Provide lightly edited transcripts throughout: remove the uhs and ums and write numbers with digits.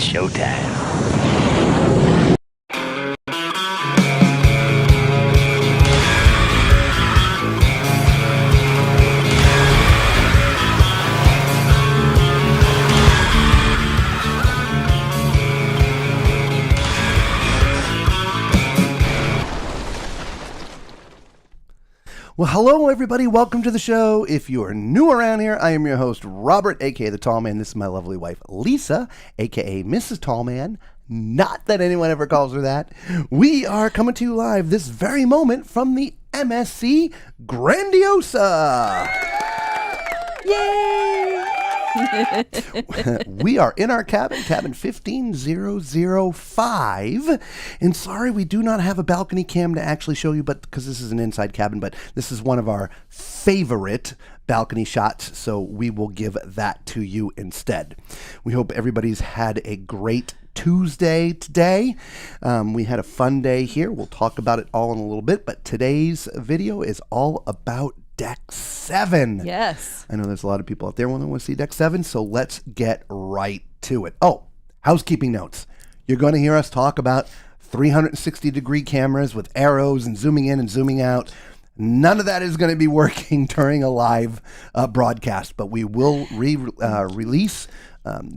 showtime. Well, hello, everybody. Welcome to the show. If you are new around here, I am your host, Robert, a.k.a. The Tall Man. This is my lovely wife, Lisa, a.k.a. Mrs. Tall Man. Not that anyone ever calls her that. We are coming to you live this very moment from the MSC Grandiosa. Yay! We are in our cabin 15005, and sorry we do not have a balcony cam to actually show you, but because this is an inside cabin, but this is one of our favorite balcony shots, so we will give that to you instead. We hope everybody's had a great Tuesday today. We had a fun day here. We'll talk about it all in a little bit, but today's video is all about Deck 7. Yes. I know there's a lot of people out there who want to see Deck 7, so let's get right to it. Oh, housekeeping notes. You're going to hear us talk about 360-degree cameras with arrows and zooming in and zooming out. None of that is going to be working during a live broadcast, but we will release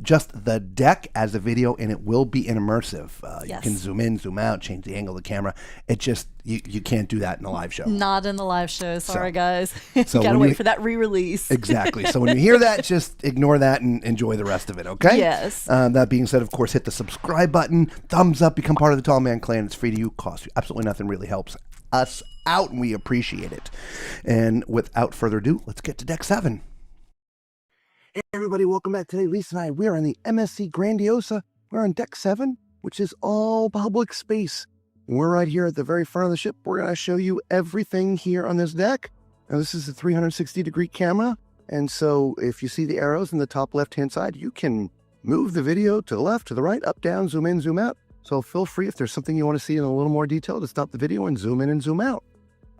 just the deck as a video, and it will be immersive. Yes. You can zoom in, zoom out, change the angle of the camera. It just, you can't do that in a live show. Not in the live show. Sorry, guys. So Gotta wait for that re-release. Exactly. So when you hear that, just ignore that and enjoy the rest of it, okay? Yes. That being said, of course, hit the subscribe button, thumbs up, become part of the Tall Man Clan. It's free to you, costs you absolutely nothing, really helps us out, and we appreciate it. And without further ado, let's get to Deck 7. Hey everybody, welcome back. Today, Lisa and I, we're on the MSC Grandiosa. We're on Deck 7, which is all public space. And we're right here at the very front of the ship. We're going to show you everything here on this deck. Now, this is a 360-degree camera, and so if you see the arrows in the top left-hand side, you can move the video to the left, to the right, up, down, zoom in, zoom out. So feel free, if there's something you want to see in a little more detail, to stop the video and zoom in and zoom out.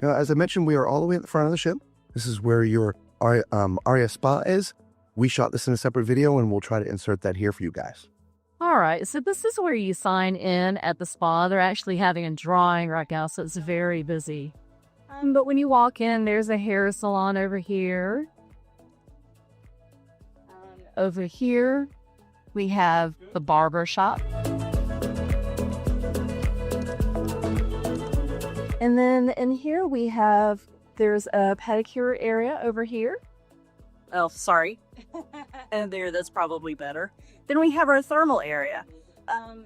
Now, as I mentioned, we are all the way at the front of the ship. This is where your Aria Spa is. We shot this in a separate video, and we'll try to insert that here for you guys. All right. So this is where you sign in at the spa. They're actually having a drawing right now, so it's very busy. But when you walk in, there's a hair salon over here. Over here, we have the barber shop. And then in here, there's a pedicure area over here. Oh, sorry. And that's probably better. Then we have our thermal area.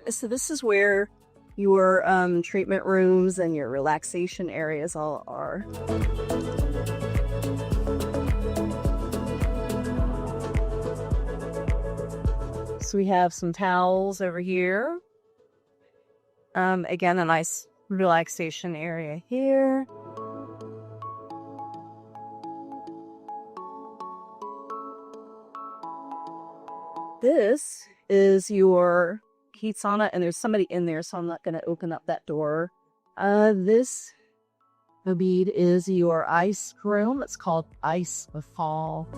So this is where your treatment rooms and your relaxation areas all are. So we have some towels over here. Again, a nice relaxation area here. This is your heat sauna, and there's somebody in there, so I'm not going to open up that door. This, Abid, is your ice room. It's called Ice Fall.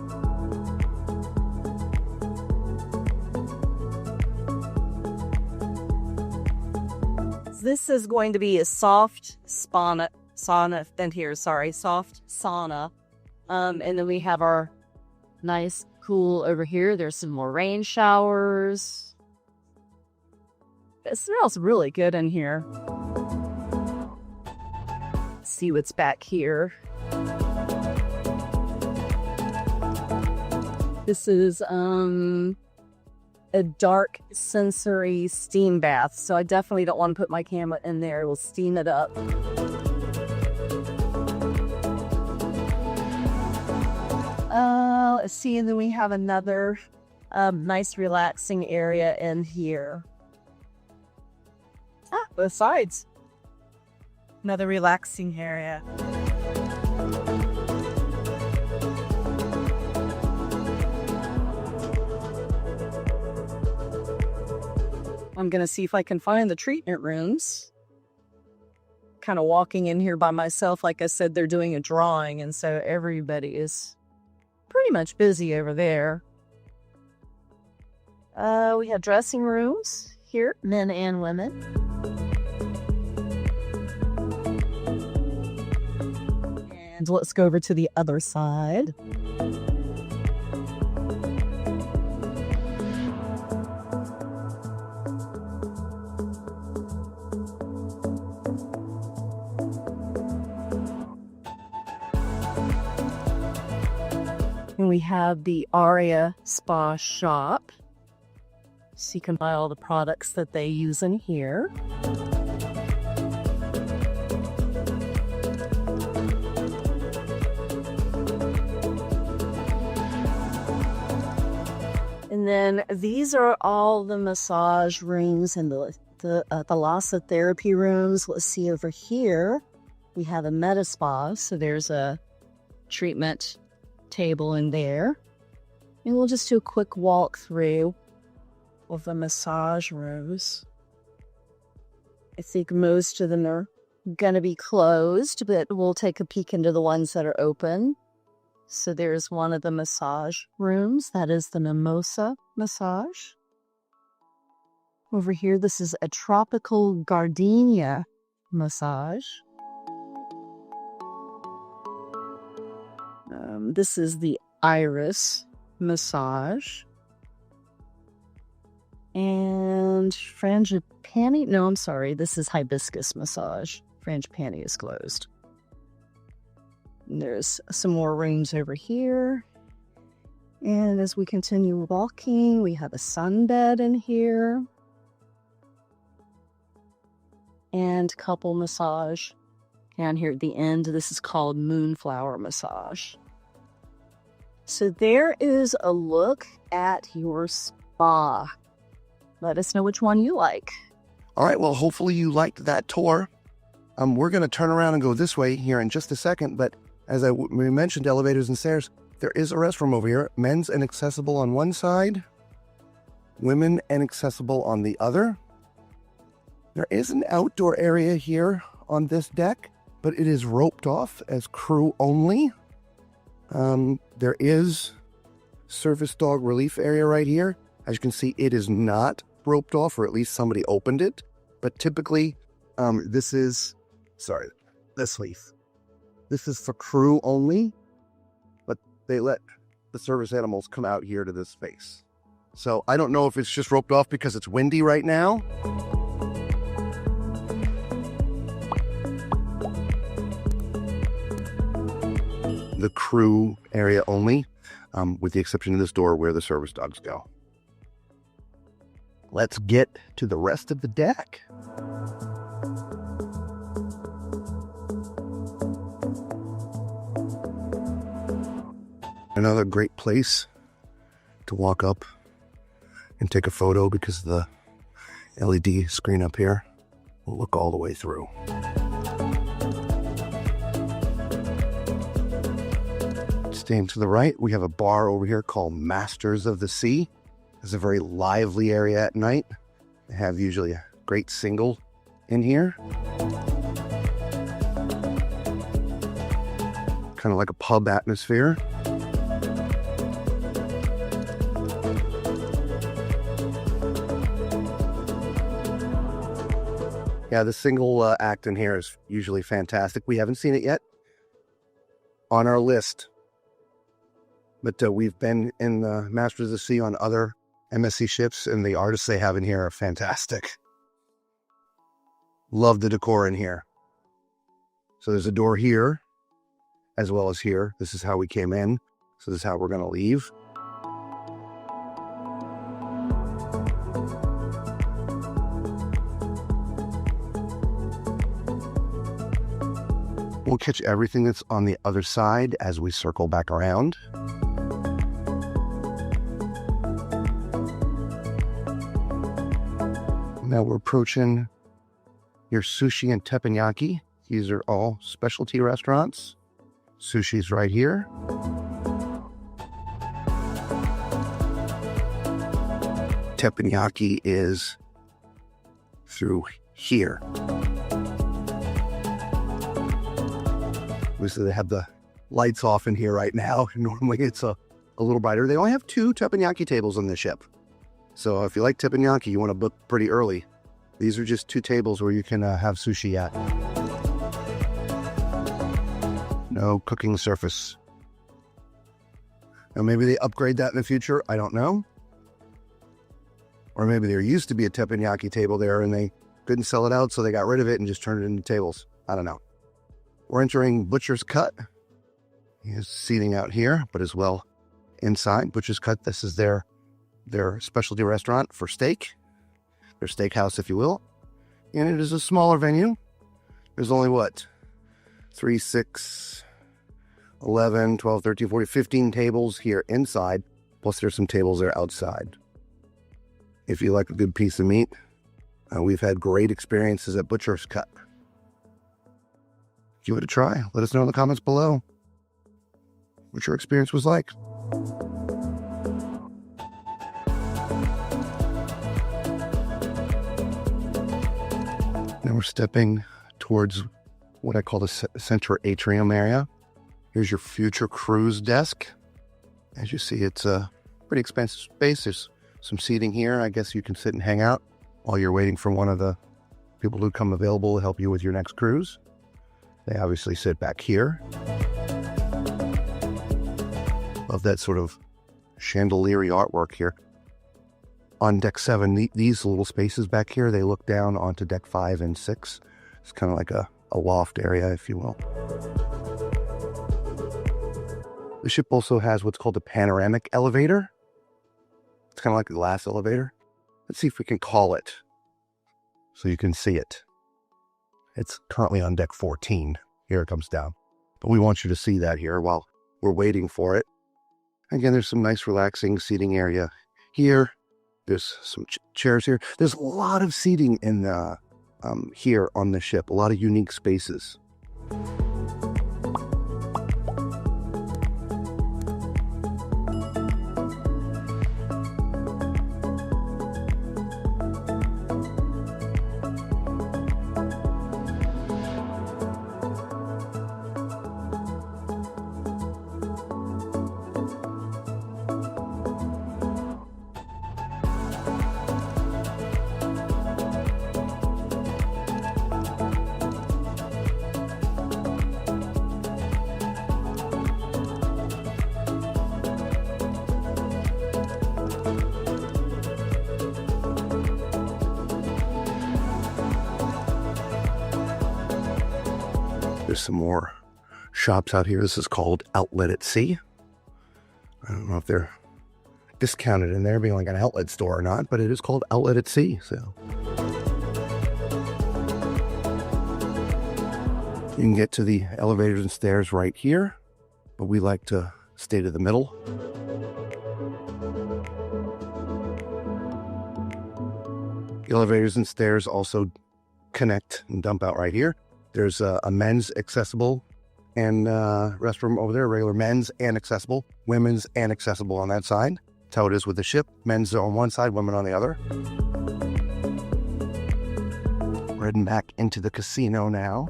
This is going to be a soft soft sauna. And then we have our nice cool over here. There's some more rain showers. It smells really good in here. Let's see what's back here. This is a dark sensory steam bath, so I definitely don't want to put my camera in there. It will steam it up. Let's see, and then we have another nice relaxing area in here. Both sides. Another relaxing area. I'm going to see if I can find the treatment rooms. Kind of walking in here by myself. Like I said, they're doing a drawing, and so everybody is pretty much busy over there. We have dressing rooms here, men and women. And let's go over to the other side. And we have the Aria Spa Shop. So you can buy all the products that they use in here. And then these are all the massage rooms and the thalassotherapies rooms. Let's see over here. We have a meta spa. So there's a treatment table in there. And we'll just do a quick walk through of the massage rooms. I think most of them are going to be closed, but we'll take a peek into the ones that are open. So there's one of the massage rooms. That is the Mimosa Massage. Over here, this is a tropical gardenia massage. This is the Iris Massage. And Frangipani? No, I'm sorry. This is Hibiscus Massage. Frangipani is closed. And there's some more rooms over here. And as we continue walking, we have a sunbed in here. And couple massage. Down here at the end, this is called Moonflower Massage. So there is a look at your spa. Let us know which one you like. All right, well, hopefully you liked that tour. We're going to turn around and go this way here in just a second, but as we mentioned, elevators and stairs, there is a restroom over here. Men's and accessible on one side, women and accessible on the other. There is an outdoor area here on this deck, but it is roped off as crew only. There is service dog relief area right here. As you can see, it is not roped off, or at least somebody opened it. But typically, this is for crew only, but they let the service animals come out here to this space. So I don't know if it's just roped off because it's windy right now. The crew area only, with the exception of this door where the service dogs go. Let's get to the rest of the deck. Another great place to walk up and take a photo because of the LED screen up here will look all the way through. Staying to the right, we have a bar over here called Masters of the Sea. It's a very lively area at night. They have usually a great single in here. Kind of like a pub atmosphere. Yeah, the single act in here is usually fantastic. We haven't seen it yet on our list. But we've been in the Masters of the Sea on other MSC ships, and the artists they have in here are fantastic. Love the decor in here. So there's a door here, as well as here. This is how we came in. So this is how we're going to leave. We'll catch everything that's on the other side as we circle back around. Now we're approaching your sushi and teppanyaki. These are all specialty restaurants. Sushi's right here. Teppanyaki is through here. Obviously, they have the lights off in here right now. Normally, it's a little brighter. They only have 2 teppanyaki tables on this ship. So if you like teppanyaki, you want to book pretty early. These are just 2 tables where you can have sushi at. No cooking surface. Now maybe they upgrade that in the future, I don't know. Or maybe there used to be a teppanyaki table there and they couldn't sell it out, so they got rid of it and just turned it into tables. I don't know. We're entering Butcher's Cut. Here's seating out here, but as well inside Butcher's Cut. This is their specialty restaurant for steak. Their steakhouse, if you will. And it is a smaller venue. There's only what? 3, 6, 11, 12, 13, 14, 15 tables here inside. Plus there's some tables there outside. If you like a good piece of meat, we've had great experiences at Butcher's Cut. Give it a try. Let us know in the comments below what your experience was like. Now we're stepping towards what I call the center atrium area. Here's your future cruise desk. As you see, it's a pretty expensive space. There's some seating here. I guess you can sit and hang out while you're waiting for one of the people to come available to help you with your next cruise. They obviously sit back here. Love that sort of chandelier artwork here. On deck 7, these little spaces back here, they look down onto deck 5 and 6. It's kind of like a loft area, if you will. The ship also has what's called a panoramic elevator. It's kind of like a glass elevator. Let's see if we can call it so you can see it. It's currently on deck 14. Here it comes down. But we want you to see that here while we're waiting for it. Again, there's some nice relaxing seating area here. There's some chairs here. There's a lot of seating in here on the ship. A lot of unique spaces. There's some more shops out here. This is called Outlet at Sea. I don't know if they're discounted in there being like an outlet store or not, but it is called Outlet at Sea. So you can get to the elevators and stairs right here, but we like to stay to the middle. The elevators and stairs also connect and dump out right here. There's a men's accessible and restroom over there, regular men's and accessible, women's and accessible on that side. That's how it is with the ship. Men's on one side, women on the other. We're heading back into the casino now.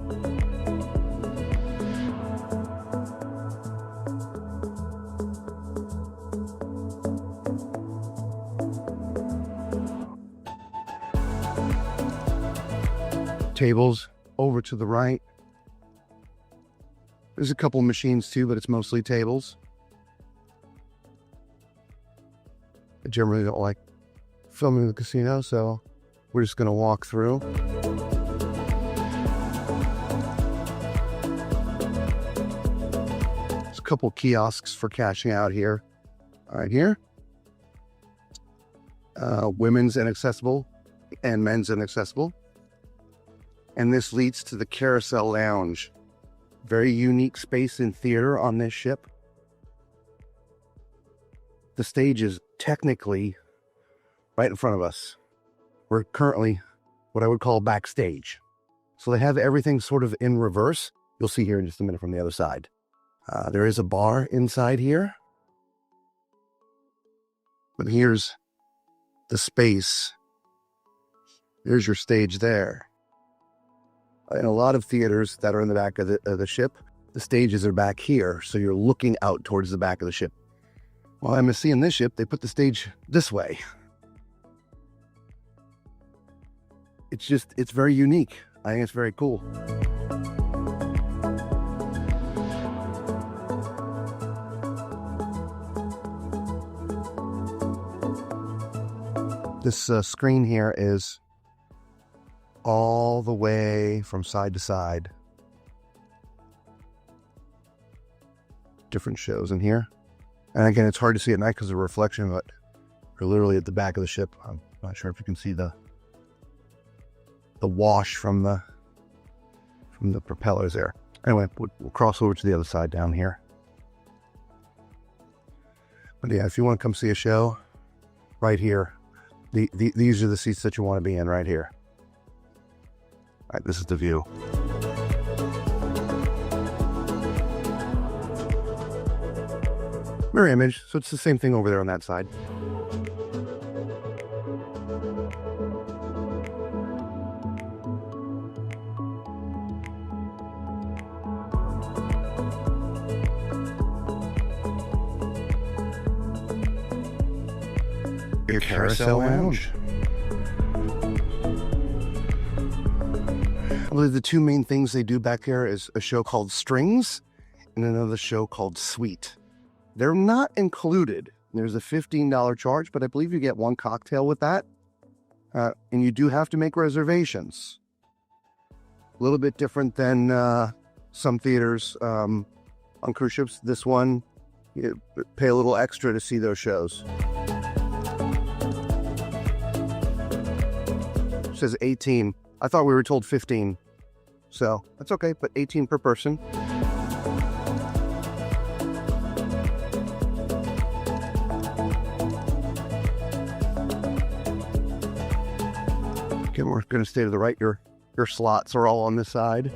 Tables over to the right. There's a couple machines too, but it's mostly tables. I generally don't like filming in the casino, so we're just going to walk through. There's a couple kiosks for cashing out here. Right here. Women's and accessible and men's and accessible. And this leads to the Carousel Lounge. Very unique space in theater on this ship. The stage is technically right in front of us. We're currently what I would call backstage. So they have everything sort of in reverse. You'll see here in just a minute from the other side. There is a bar inside here. But here's the space. There's your stage there. In a lot of theaters that are in the back of the ship, the stages are back here, so you're looking out towards the back of the ship. While MSC in this ship, they put the stage this way. it's very unique. I think it's very cool. This screen here is all the way from side to side. Different shows in here. And again, it's hard to see at night because of the reflection, but we're literally at the back of the ship. I'm not sure if you can see the wash from the propellers there. Anyway, we'll cross over to the other side down here. But yeah, if you want to come see a show, right here, these are the seats that you want to be in right here. All right, this is the view. Mirror image, so it's the same thing over there on that side. Your carousel lounge. I believe the two main things they do back there is a show called Strings and another show called Sweet. They're not included. There's a $15 charge, but I believe you get one cocktail with that. And you do have to make reservations. A little bit different than some theaters on cruise ships. This one, you pay a little extra to see those shows. It says 18. I thought we were told 15. So that's okay, but 18 per person. Again, we're going to stay to the right. Your slots are all on this side.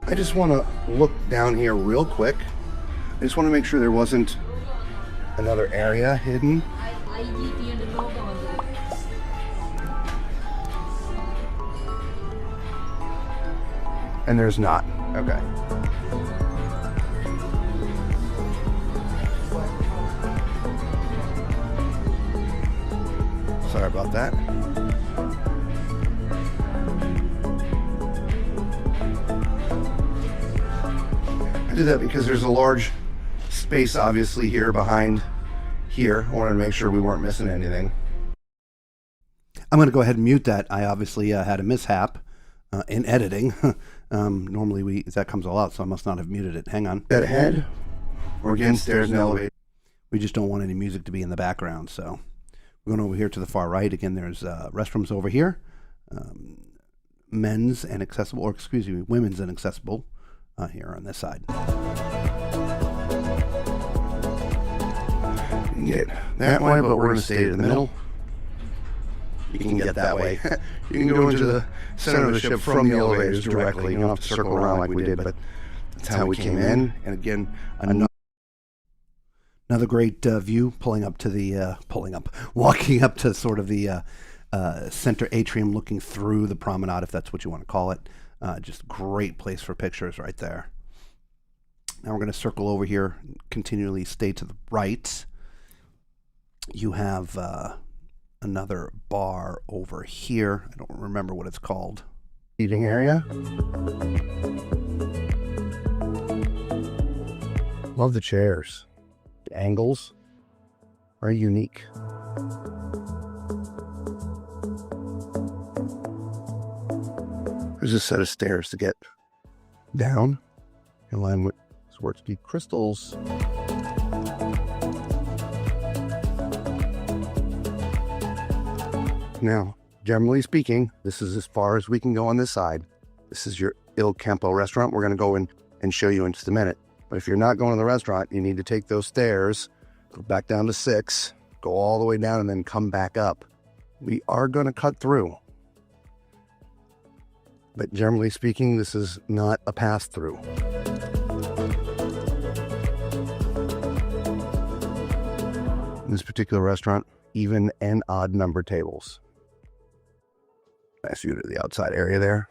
I just want to look down here real quick. I just want to make sure there wasn't another area hidden. And there's not. Okay. Sorry about that. I did that because there's a large space obviously here behind here. I wanted to make sure we weren't missing anything. I'm going to go ahead and mute that. I obviously had a mishap in editing. Normally that comes all out, so I must not have muted it. Hang on. That ahead, or again, stairs and elevator. We just don't want any music to be in the background, so we're going over here to the far right. Again, there's restrooms over here. Men's and accessible, or excuse me, women's and accessible here on this side. You can get that way, but we're going to stay in the middle. You can get that way. You can go into the center of the ship from the elevators directly. You don't have to circle around like we did, but that's how we came in. And again, another great view walking up to sort of the center atrium, looking through the promenade, if that's what you want to call it. Just great place for pictures right there. Now we're going to circle over here, continually stay to the right. You have another bar over here. I don't remember what it's called. Eating area. Love the chairs. The angles are unique. There's a set of stairs to get down in line with Swarovski crystals. Now, generally speaking, this is as far as we can go on this side. This is your Il Campo restaurant. We're going to go in and show you in just a minute. But if you're not going to the restaurant, you need to take those stairs, go back down to 6, go all the way down, and then come back up. We are going to cut through. But generally speaking, this is not a pass-through. In this particular restaurant, even and odd number tables. Nice view to the outside area there.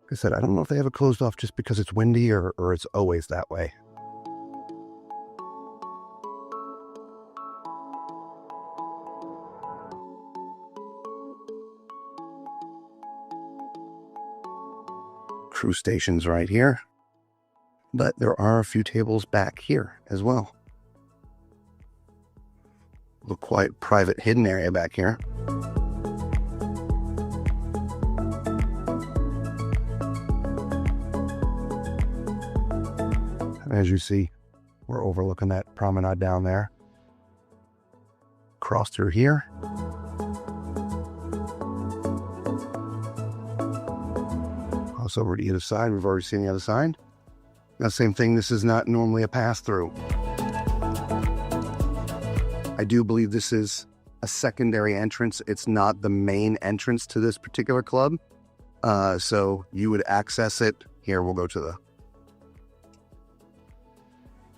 Like I said, I don't know if they have it closed off just because it's windy or it's always that way. Crew stations right here, but there are a few tables back here as well. Look, quite private hidden area back here. As you see, we're overlooking that promenade down there. Cross through here. Cross over to the other side. We've already seen the other side. Now, same thing. This is not normally a pass-through. I do believe this is a secondary entrance. It's not the main entrance to this particular club. So you would access it. Here, we'll go to the...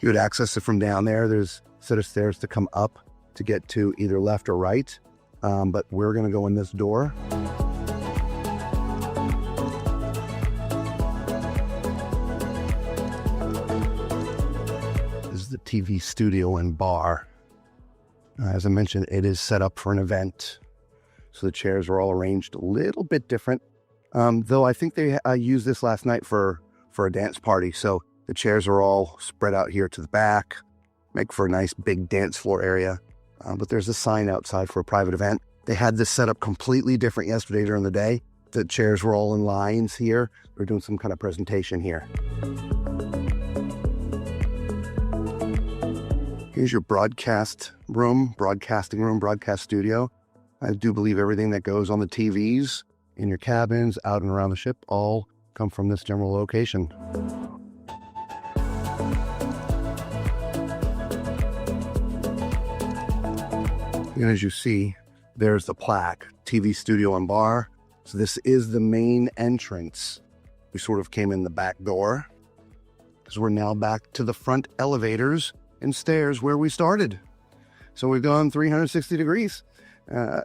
You would access it from down there. There's a set of stairs to come up to get to either left or right. But we're going to go in this door. This is the TV studio and bar. As I mentioned, it is set up for an event. So the chairs are all arranged a little bit different. Though I think they used this last night for a dance party. So the chairs are all spread out here to the back, make for a nice big dance floor area. But there's a sign outside for a private event. They had this set up completely different yesterday during the day. The chairs were all in lines here. We're doing some kind of presentation here. Here's your broadcasting room, broadcast studio. I do believe everything that goes on the TVs in your cabins, out and around the ship, all come from this general location. And as you see, there's the plaque, TV studio and bar. So this is the main entrance. We sort of came in the back door because we're now back to the front elevators and stairs where we started. So we've gone 360 degrees.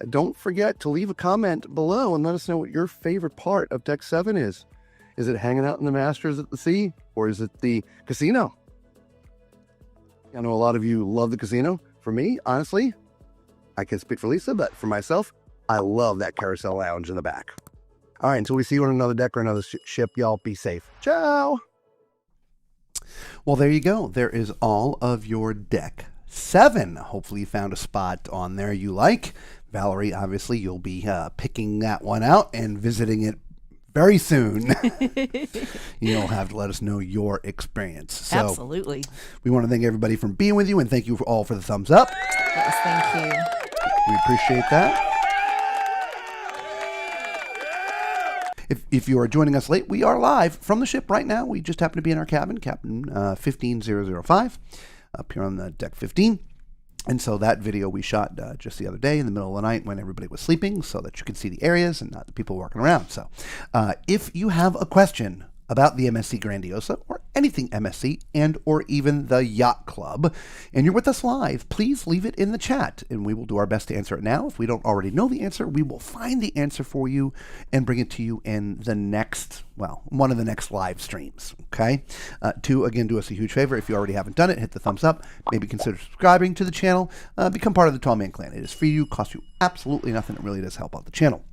Don't forget to leave a comment below and let us know what your favorite part of Deck 7 is. Is it hanging out in the Masters at the sea, or is it the casino? I know a lot of you love the casino. For me, honestly, I can speak for Lisa, but for myself, I love that carousel lounge in the back. All right, until we see you on another deck or another ship, y'all be safe. Ciao! Well, there you go. There is all of your Deck 7. Hopefully you found a spot on there you like. Valerie, obviously, you'll be picking that one out and visiting it very soon. You'll have to let us know your experience. So Absolutely. We want to thank everybody for being with you, and thank you all for the thumbs up. Yes, thank you. We appreciate that. If you are joining us late, we are live from the ship right now. We just happen to be in our cabin, Captain 15005, up here on the Deck 15. And so that video we shot just the other day in the middle of the night when everybody was sleeping so that you could see the areas and not the people walking around. So if you have a question about the MSC Grandiosa or anything MSC and or even the Yacht Club, and you're with us live, please leave it in the chat and we will do our best to answer it now. If we don't already know the answer, we will find the answer for you and bring it to you in the next, one of the next live streams, okay? Again, do us a huge favor. If you already haven't done it, hit the thumbs up. Maybe consider subscribing to the channel. Become part of the Tall Man Clan. It is free to you, costs you absolutely nothing. It really does help out the channel.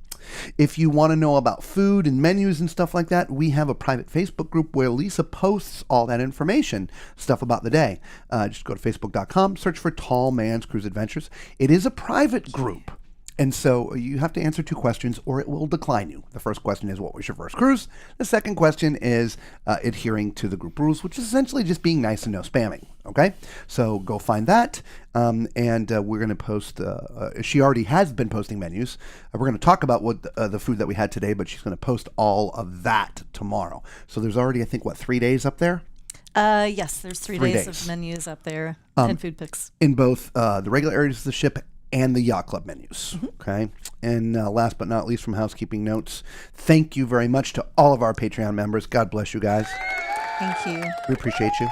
If you want to know about food and menus and stuff like that, we have a private Facebook group where Lisa posts all that information, stuff about the day. Just go to facebook.com, search for Tall Man's Cruise Adventures. It is a private group. And so you have to answer 2 questions or it will decline you. The first question is, what was your first cruise? The second question is adhering to the group rules, which is essentially just being nice and no spamming. Okay? So go find that. And we're going to post, she already has been posting menus. We're going to talk about what the food that we had today, but she's going to post all of that tomorrow. So there's already, I think, 3 days up there? Yes, there's 3 days of menus up there and food pics. In both the regular areas of the ship and the Yacht Club menus, okay? And last but not least, from housekeeping notes, thank you very much to all of our Patreon members. God bless you guys. Thank you. We appreciate you.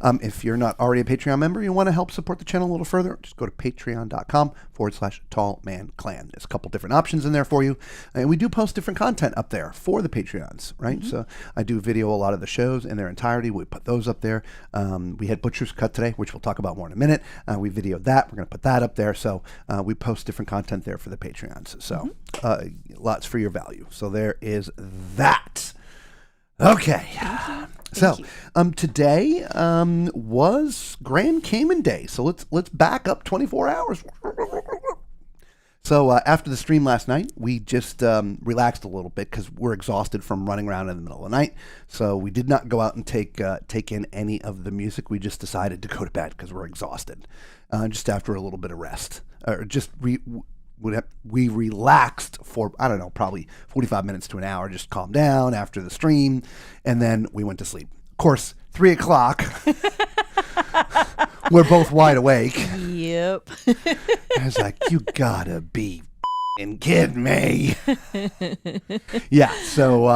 If you're not already a Patreon member, you want to help support the channel a little further, just go to patreon.com/tallmanclan. There's a couple different options in there for you. And we do post different content up there for the Patreons, right? So I do video a lot of the shows in their entirety. We put those up there. We had Butcher's Cut today, which we'll talk about more in a minute. We videoed that. We're going to put that up there. So we post different content there for the Patreons. So lots for your value. So there is that. Okay. So today was Grand Cayman Day. So let's back up 24 hours. So after the stream last night, we just relaxed a little bit because we're exhausted from running around in the middle of the night. So we did not go out and take in any of the music. We just decided to go to bed because we're exhausted, just after a little bit of rest. Or just we relaxed for, I don't know, probably 45 minutes to an hour, just calmed down after the stream, and then we went to sleep. Of course, 3 o'clock, we're both wide awake. Yep. I was like, you gotta be f***ing kidding me. Yeah, so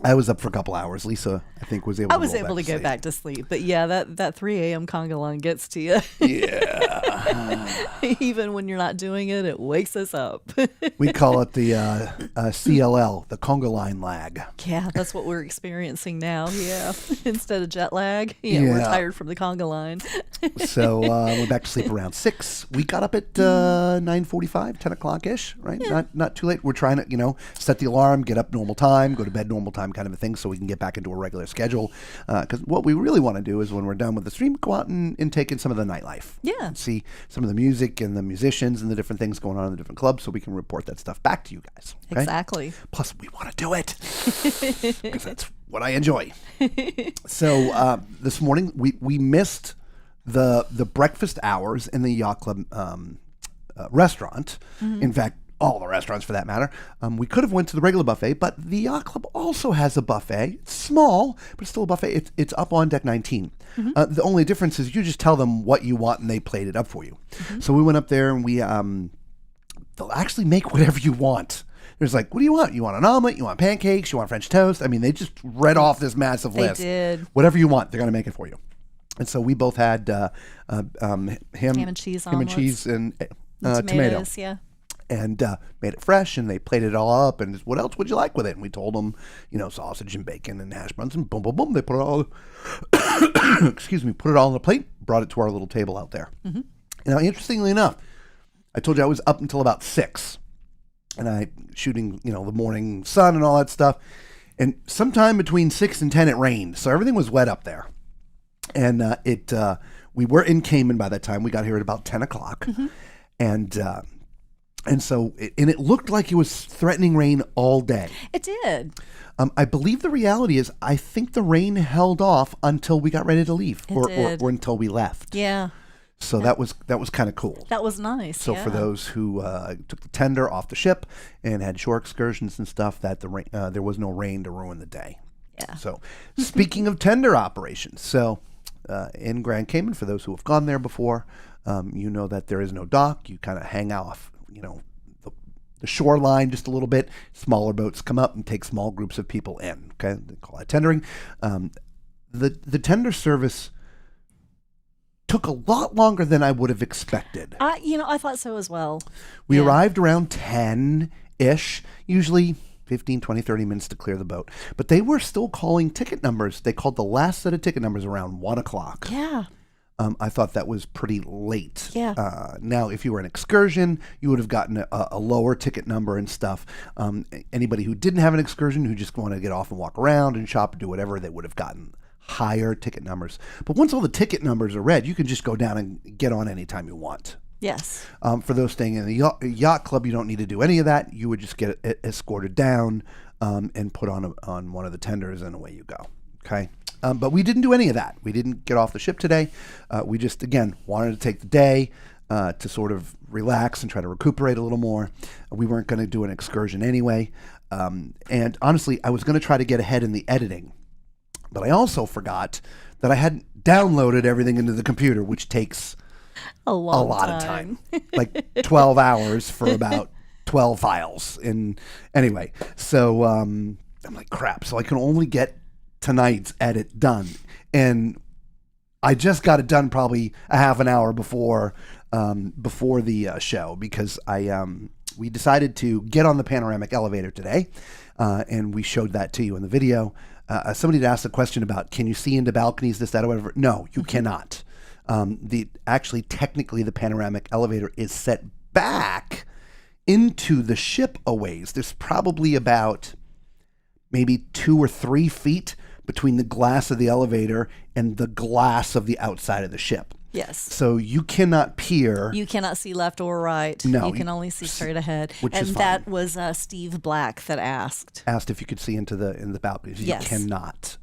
I was up for a couple hours. Lisa, I think, was able to go back to sleep. But yeah, that 3 a.m. conga line gets to you. Yeah. Even when you're not doing it, it wakes us up. We call it the CLL, the conga line lag. Yeah, that's what we're experiencing now. Yeah. Instead of jet lag. Yeah, we're tired from the conga line. So went back to sleep around 6. We got up at 9:45, 10 o'clock-ish, right? Yeah. Not too late. We're trying to, set the alarm, get up normal time, go to bed normal time kind of a thing so we can get back into a regular schedule. Because what we really want to do is when we're done with the stream, go out and take in some of the nightlife. Yeah. And see some of the music and the musicians and the different things going on in the different clubs so we can report that stuff back to you guys. Okay? Exactly. Plus, we want to do it because that's what I enjoy. So this morning, we missed the breakfast hours in the Yacht Club restaurant. Mm-hmm. In fact, all the restaurants for that matter. We could have went to the regular buffet, but the Yacht Club also has a buffet. It's small, but it's still a buffet. It's up on deck 19. Mm-hmm. The only difference is you just tell them what you want and they plate it up for you. Mm-hmm. So we went up there and they'll actually make whatever you want. There's like, what do you want? You want an omelet? You want pancakes? You want French toast? I mean, they just read off this massive list. They did. Whatever you want, they're going to make it for you. And so we both had ham and cheese and tomatoes, tomato. Yeah. And made it fresh, and they plated it all up. And what else would you like with it? And we told them, sausage and bacon and hash browns, and boom, boom, boom. They put it all, put it all on the plate, brought it to our little table out there. Mm-hmm. Now, interestingly enough, I told you I was up until about 6, and I shooting, the morning sun and all that stuff. And sometime between 6 and 10, it rained, so everything was wet up there. And we were in Cayman by that time. We got here at about 10 o'clock, mm-hmm. And so it looked like it was threatening rain all day. It did. I believe the reality is I think the rain held off until we got ready to leave, or until we left. Yeah. So that was kind of cool. That was nice. So for those who took the tender off the ship and had shore excursions and stuff, that there was no rain to ruin the day. Yeah. So speaking of tender operations, so in Grand Cayman, for those who have gone there before, you know that there is no dock. You kind of hang off, the shoreline just a little bit. Smaller boats come up and take small groups of people in. Okay, they call that tendering. The tender service took a lot longer than I would have expected. I thought so as well. We arrived around 10-ish, usually 15, 20, 30 minutes to clear the boat. But they were still calling ticket numbers. They called the last set of ticket numbers around 1 o'clock. Yeah. I thought that was pretty late. Yeah. Now, if you were an excursion, you would have gotten a lower ticket number and stuff. Anybody who didn't have an excursion, who just wanted to get off and walk around and shop and do whatever, they would have gotten higher ticket numbers. But once all the ticket numbers are read, you can just go down and get on anytime you want. Yes. For those staying in the yacht club, you don't need to do any of that. You would just get escorted down and put on one of the tenders, and away you go. Okay. But we didn't do any of that. We didn't get off the ship today. We just, again, wanted to take the day to sort of relax and try to recuperate a little more. We weren't going to do an excursion anyway. And honestly, I was going to try to get ahead in the editing. But I also forgot that I hadn't downloaded everything into the computer, which takes a lot of time. Like 12 hours for about 12 files. Anyway, so I'm like, crap. So I can only get tonight's edit done. And I just got it done probably a half an hour before the show, because we decided to get on the panoramic elevator today, and we showed that to you in the video. Somebody had asked a question about, can you see into balconies, this, that, or whatever? No, you cannot. Technically, the panoramic elevator is set back into the ship a ways. There's probably about maybe 2 or 3 feet between the glass of the elevator and the glass of the outside of the ship. Yes. So you cannot peer. You cannot see left or right. No. You can only see straight ahead. Which and is that fine. was Steve Black that asked. Asked if you could see into the balconies. Yes. You cannot.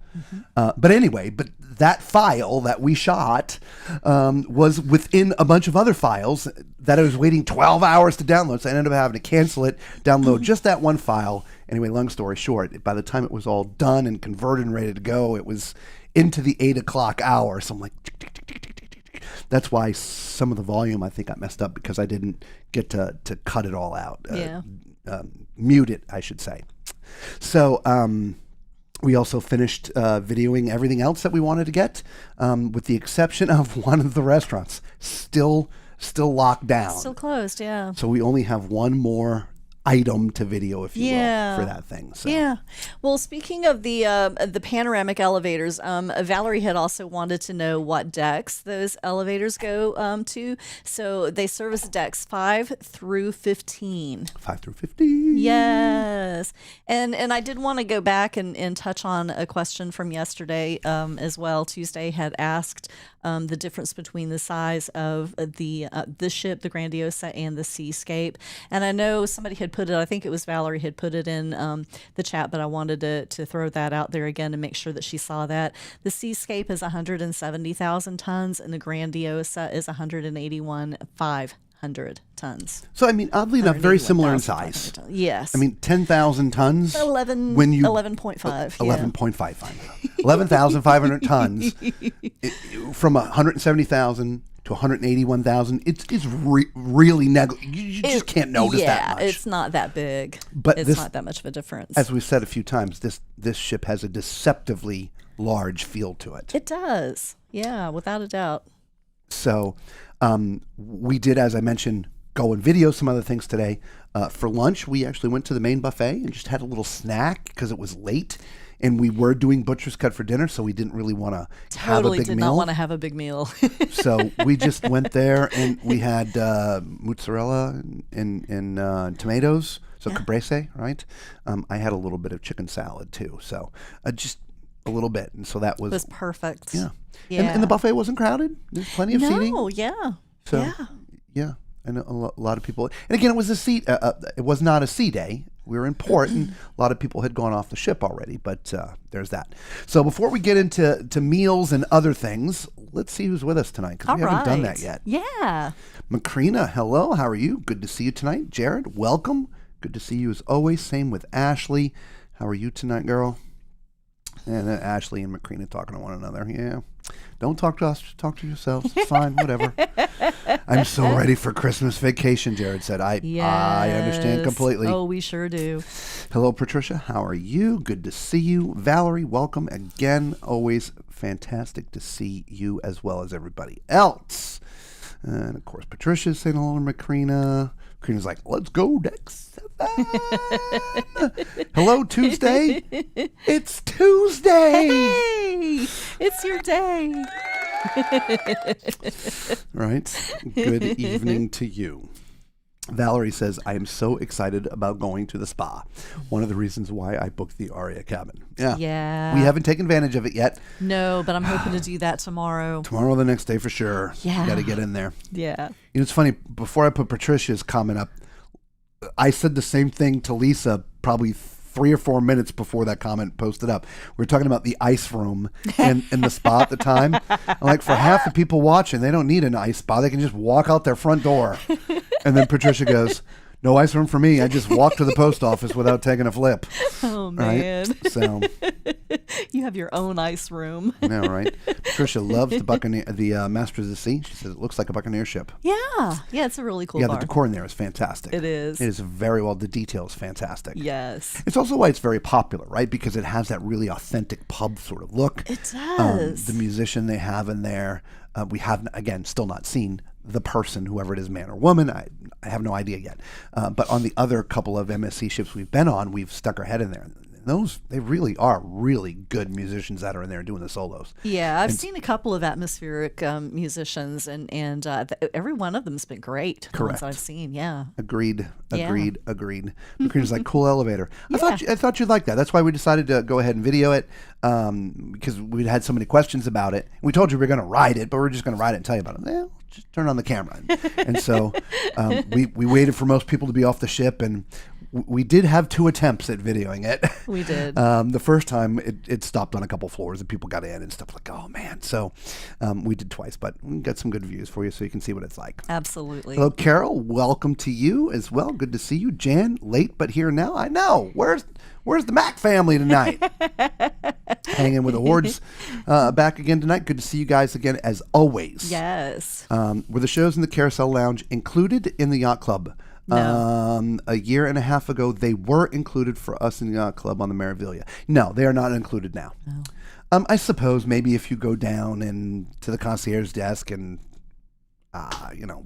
But anyway, that file that we shot was within a bunch of other files that I was waiting 12 hours to download. So I ended up having to cancel it, download just that one file. Anyway, long story short, by the time it was all done and converted and ready to go, it was into the 8 o'clock hour. So I'm like, tick, tick, tick, tick, tick, tick, tick. That's why some of the volume I think got messed up, because I didn't get to cut it all out. Mute it, I should say. So, we also finished videoing everything else that we wanted to get, with the exception of one of the restaurants still locked down. Still closed, yeah. So we only have one more item to video, if you will, for that thing. So. Yeah. Well, speaking of the panoramic elevators, Valerie had also wanted to know what decks those elevators go to. So they service decks 5 through 15. 5 through 15. Yes. And I did want to go back and touch on a question from yesterday as well. Tuesday had asked the difference between the size of the ship, the Grandiosa, and the Seascape. And I know somebody had put it, I think it was Valerie had put it in the chat, but I wanted to throw that out there again to make sure that she saw that. The Seascape is 170,000 tons and the Grandiosa is 181,500 tons. So, I mean, oddly enough, very similar in size. Yes. I mean, 10,000 tons. 11.5. 11.5, fine. 11,500 tons from 170,000 to 181,000. It's really negligible. You just can't notice that much. Yeah, it's not that big. But it's not that much of a difference. As we've said a few times, this ship has a deceptively large feel to it. It does. Yeah, without a doubt. So we did, as I mentioned, go and video some other things today. For lunch, we actually went to the main buffet and just had a little snack because it was late. And we were doing butcher's cut for dinner, so we didn't really want to have a big meal. Totally did not want to have a big meal. So we just went there and we had mozzarella and tomatoes, so caprese, right? I had a little bit of chicken salad too, so just a little bit, and so that was perfect. Yeah. And the buffet wasn't crowded. There's plenty of seating. No, yeah. So, yeah. And a lot of people. And again, it was it was not a sea day. We were in port, and a lot of people had gone off the ship already. But there's that. So before we get into meals and other things, let's see who's with us tonight, because we haven't done that yet. Yeah. Macrina, hello. How are you? Good to see you tonight. Jared, welcome. Good to see you as always. Same with Ashley. How are you tonight, girl? And then Ashley and Macrina talking to one another. Yeah. Don't talk to us. Talk to yourselves. It's fine. Whatever. I'm so ready for Christmas vacation, Jared said. I understand completely. Oh, we sure do. Hello, Patricia. How are you? Good to see you. Valerie, welcome again. Always fantastic to see you as well as everybody else. And, of course, Patricia's saying hello to Macrina. Macrina's like, let's go, Dex. Hello, Tuesday. It's Tuesday. Hey, it's your day. Right. Good evening to you. Valerie says, I am so excited about going to the spa. One of the reasons why I booked the Aria cabin. Yeah. We haven't taken advantage of it yet. No, but I'm hoping to do that tomorrow. Tomorrow or the next day for sure. Yeah. Got to get in there. Yeah. You know, it's funny. Before I put Patricia's comment up, I said the same thing to Lisa probably 3 or 4 minutes before that comment posted up. We were talking about the ice room in the spa at the time. I'm like, for half the people watching, they don't need an ice spa. They can just walk out their front door. And then Patricia goes, No ice room for me. I just walked to the post office without taking a flip. Oh man! Right? So you have your own ice room. I know, right? Patricia loves the Masters of the Sea. She says it looks like a Buccaneer ship. Yeah, it's a really cool Yeah, bar. the decor in there is fantastic. It is. It is very well. The detail is fantastic. Yes. It's also why it's very popular, right? Because it has that really authentic pub sort of look. It does. The musician they have in there, we have, again, still not seen the person, whoever it is, man or woman. I have no idea yet. But on the other couple of MSC ships we've been on, we've stuck our head in there. Those, they really are really good musicians that are in there doing the solos. Yeah, I've seen a couple of atmospheric musicians, and every one of them's been great. The ones Correct. I've seen, yeah. Agreed. Yeah. McCready's like, cool elevator. I thought you'd like that. That's why we decided to go ahead and video it, because we'd had so many questions about it. We told you we were going to ride it, but we're just going to ride it and tell you about it. Well, just turn on the camera. And so we waited for most people to be off the ship, and we did have 2 attempts at videoing it. We did. The first time it stopped on a couple floors and people got in and stuff like, oh man. So we did twice, but we got some good views for you so you can see what it's like. Absolutely. Hello, Carol. Welcome to you as well. Good to see you. Jan, late but here now. I know. Where's the Mac family tonight? Hanging with the Hordes back again tonight. Good to see you guys again as always. Yes. Were the shows in the Carousel Lounge included in the Yacht Club? No. A year and a half ago, they were included for us in the Yacht Club on the Meraviglia. No, they are not included now. No. I suppose maybe if you go down and to the concierge desk and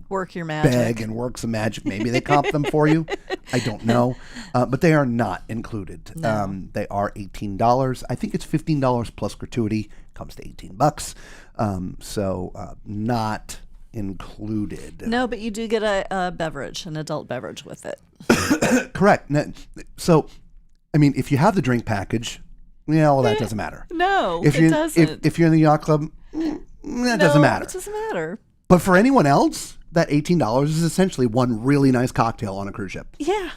work your magic. beg and work some magic, maybe they comp them for you. I don't know, but they are not included. No. They are $18. I think it's $15 plus gratuity. Comes to $18. So not included. No, but you do get a beverage, an adult beverage with it. Correct. So, I mean, if you have the drink package, well, that doesn't matter. No, If it you're doesn't. if you're in the yacht club, that doesn't matter. It doesn't matter. But for anyone else, that $18 is essentially one really nice cocktail on a cruise ship. Yeah.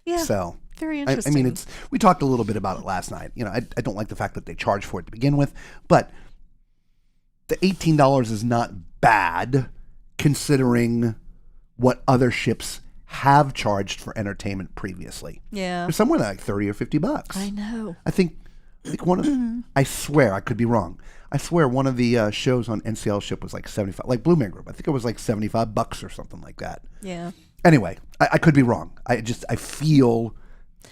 Yeah. So Very I interesting. mean, we talked a little bit about it last night. I don't like the fact that they charge for it to begin with, but the $18 is not bad considering what other ships have charged for entertainment previously. Yeah. They're somewhere like $30 or $50. I know. I think one of I swear, I could be wrong. I swear one of the shows on NCL ship was like 75, like Blue Man Group. I think it was like $75 or something like that. Yeah. Anyway, I could be wrong. I feel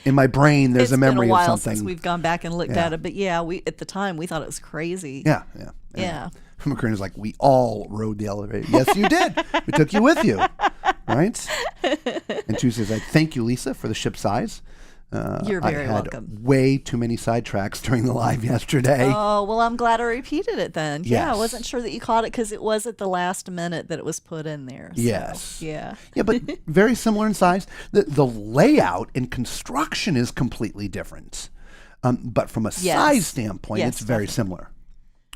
in my brain there's It's a memory been a while of something. since we've gone back and looked at it, but yeah, we at the time we thought it was crazy. Yeah. Yeah. McCready's like, we all rode the elevator. Yes, you did. We took you with you. Right? And she says, thank you, Lisa, for the ship size. You're very I had welcome. way too many sidetracks during the live yesterday. Oh, well, I'm glad I repeated it then. Yeah, I Yes. wasn't sure that you caught it because it was at the last minute that it was put in there. So, Yes. Yeah. Yeah, but very similar in size. The layout and construction is completely different. But from a size standpoint, Yes, it's very definitely. similar.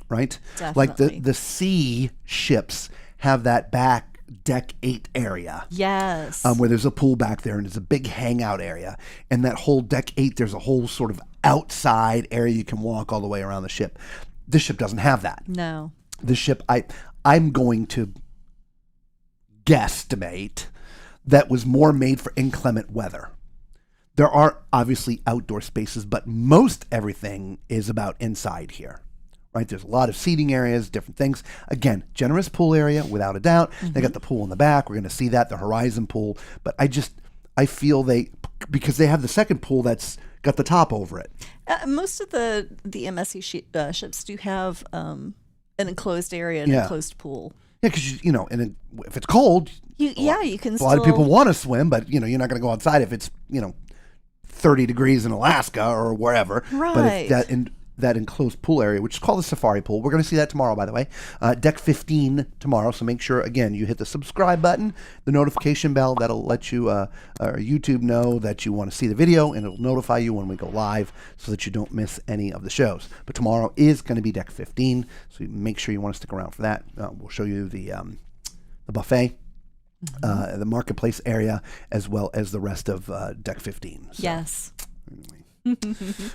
Right? Definitely. Like the sea ships have that back deck 8 area. Yes. Where there's a pool back there and there's a big hangout area. And that whole deck 8, there's a whole sort of outside area you can walk all the way around the ship. This ship doesn't have that. No. This ship, I'm going to guesstimate that was more made for inclement weather. There are obviously outdoor spaces, but most everything is about inside here. Right? There's a lot of seating areas, different things. Again, generous pool area, without a doubt. They got the pool in the back. We're going to see that, the Horizon pool. But I feel because they have the second pool that's got the top over it. Most of the MSC ships do have an enclosed area, an Yeah. enclosed pool. Yeah, because, if it's cold, You can a still. lot of people want to swim, but, you're not going to go outside if it's, 30 degrees in Alaska or wherever. Right. But if that enclosed pool area, which is called the Safari Pool. We're going to see that tomorrow, by the way. Deck 15 tomorrow. So make sure, again, you hit the subscribe button, the notification bell. That'll let you, or YouTube know that you want to see the video, and it'll notify you when we go live so that you don't miss any of the shows. But tomorrow is going to be Deck 15. So make sure you want to stick around for that. We'll show you the buffet, the marketplace area, as well as the rest of Deck 15. So, Yes. anyway.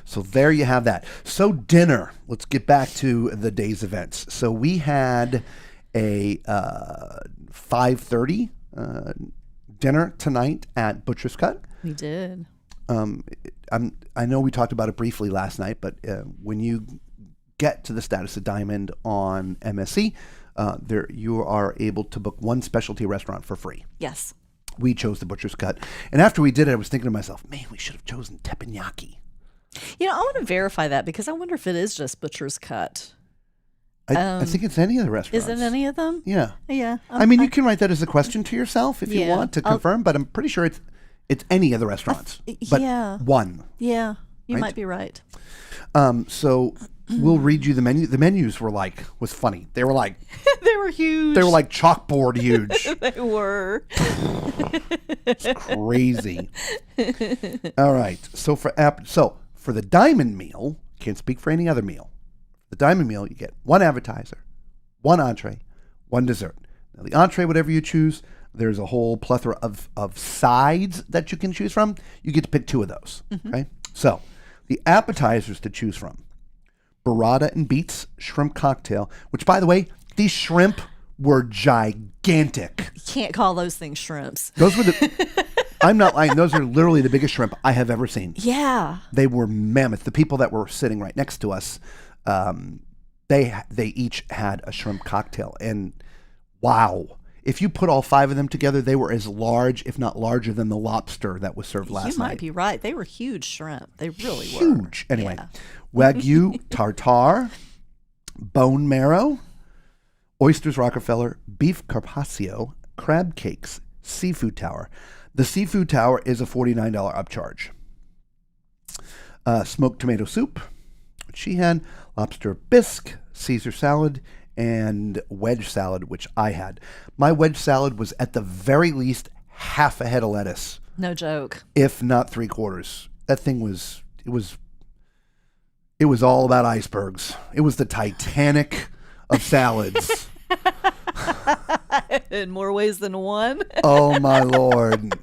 So there you have that. So dinner. Let's get back to the day's events. So we had a 5:30 dinner tonight at Butcher's Cut. We did. I know we talked about it briefly last night, but when you get to the status of Diamond on MSC, there you are able to book one specialty restaurant for free. Yes. We chose the Butcher's Cut. And after we did it, I was thinking to myself, man, we should have chosen teppanyaki. You know, I want to verify that because I wonder if it is just Butcher's Cut. I think it's any of the restaurants. Is it any of them? Yeah. Yeah. I mean, you can write that as a question to yourself if you want to confirm, but I'm pretty sure it's any of the restaurants. But one. Yeah. You Right? might be right. So we'll read you the menu. The menus was funny. They were like They were huge. they were like chalkboard huge. They were. It's crazy. All right. So for the Diamond meal, can't speak for any other meal. The Diamond meal, you get one appetizer, one entree, one dessert. Now the entree, whatever you choose, there's a whole plethora of sides that you can choose from. You get to pick two of those. Okay. So the appetizers to choose from: burrata and beets shrimp cocktail. Which, by the way, these shrimp were gigantic. You can't call those things shrimps. Those were the. I'm not lying. Those are literally the biggest shrimp I have ever seen. Yeah. They were mammoth. The people that were sitting right next to us, they each had a shrimp cocktail, and wow. If you put all five of them together, they were as large, if not larger, than the lobster that was served last night. You might be right. They were huge shrimp. They really were. Huge. Anyway, Yeah. Wagyu tartare, bone marrow, oysters Rockefeller, beef carpaccio, crab cakes, seafood tower. The seafood tower is a $49 upcharge. Smoked tomato soup, which she had, lobster bisque, Caesar salad, and wedge salad, which I had. My wedge salad was at the very least half a head of lettuce, No joke. if not 3/4. That thing was all about icebergs. It was the Titanic of salads. In more ways than one. Oh my Lord.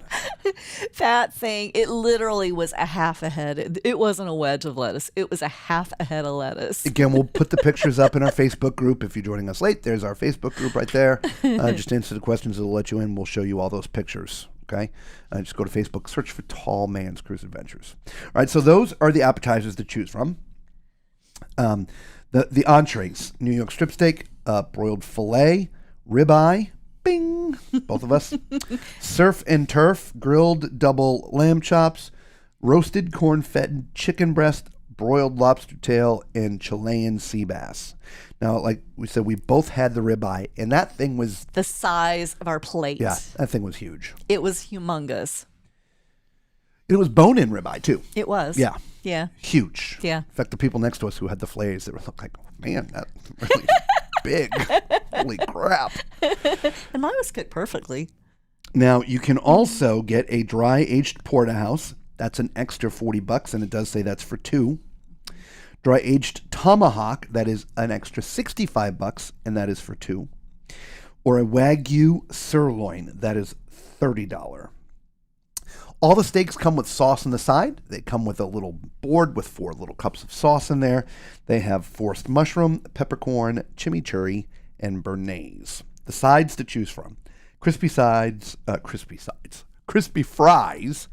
That thing, it literally was a half a head. It wasn't a wedge of lettuce. It was a half a head of lettuce. Again, we'll put the pictures up in our Facebook group. If you're joining us late, there's our Facebook group right there. Just answer the questions. It'll let you in. We'll show you all those pictures. Okay? Just go to Facebook, search for Tall Man's Cruise Adventures. All right, so those are the appetizers to choose from. The entrees: New York strip steak, broiled filet, ribeye, bing, both of us, surf and turf, grilled double lamb chops, roasted corn-fed chicken breast, broiled lobster tail, and Chilean sea bass. Now, like we said, we both had the ribeye, and that thing was... The size of our plate. Yeah, that thing was huge. It was humongous. It was bone-in ribeye, too. It was. Yeah. Yeah. Huge. Yeah. In fact, the people next to us who had the fillets, they were like, man, that's really big. Holy crap. And mine was cooked perfectly. Now, you can also get a dry-aged porterhouse. That's an extra $40, and it does say that's for two. Dry-aged tomahawk, that is an extra $65, and that is for two. Or a Wagyu sirloin, that is $30. All the steaks come with sauce on the side. They come with a little board with 4 little cups of sauce in there. They have forced mushroom, peppercorn, chimichurri, and béarnaise. The sides to choose from: crispy fries,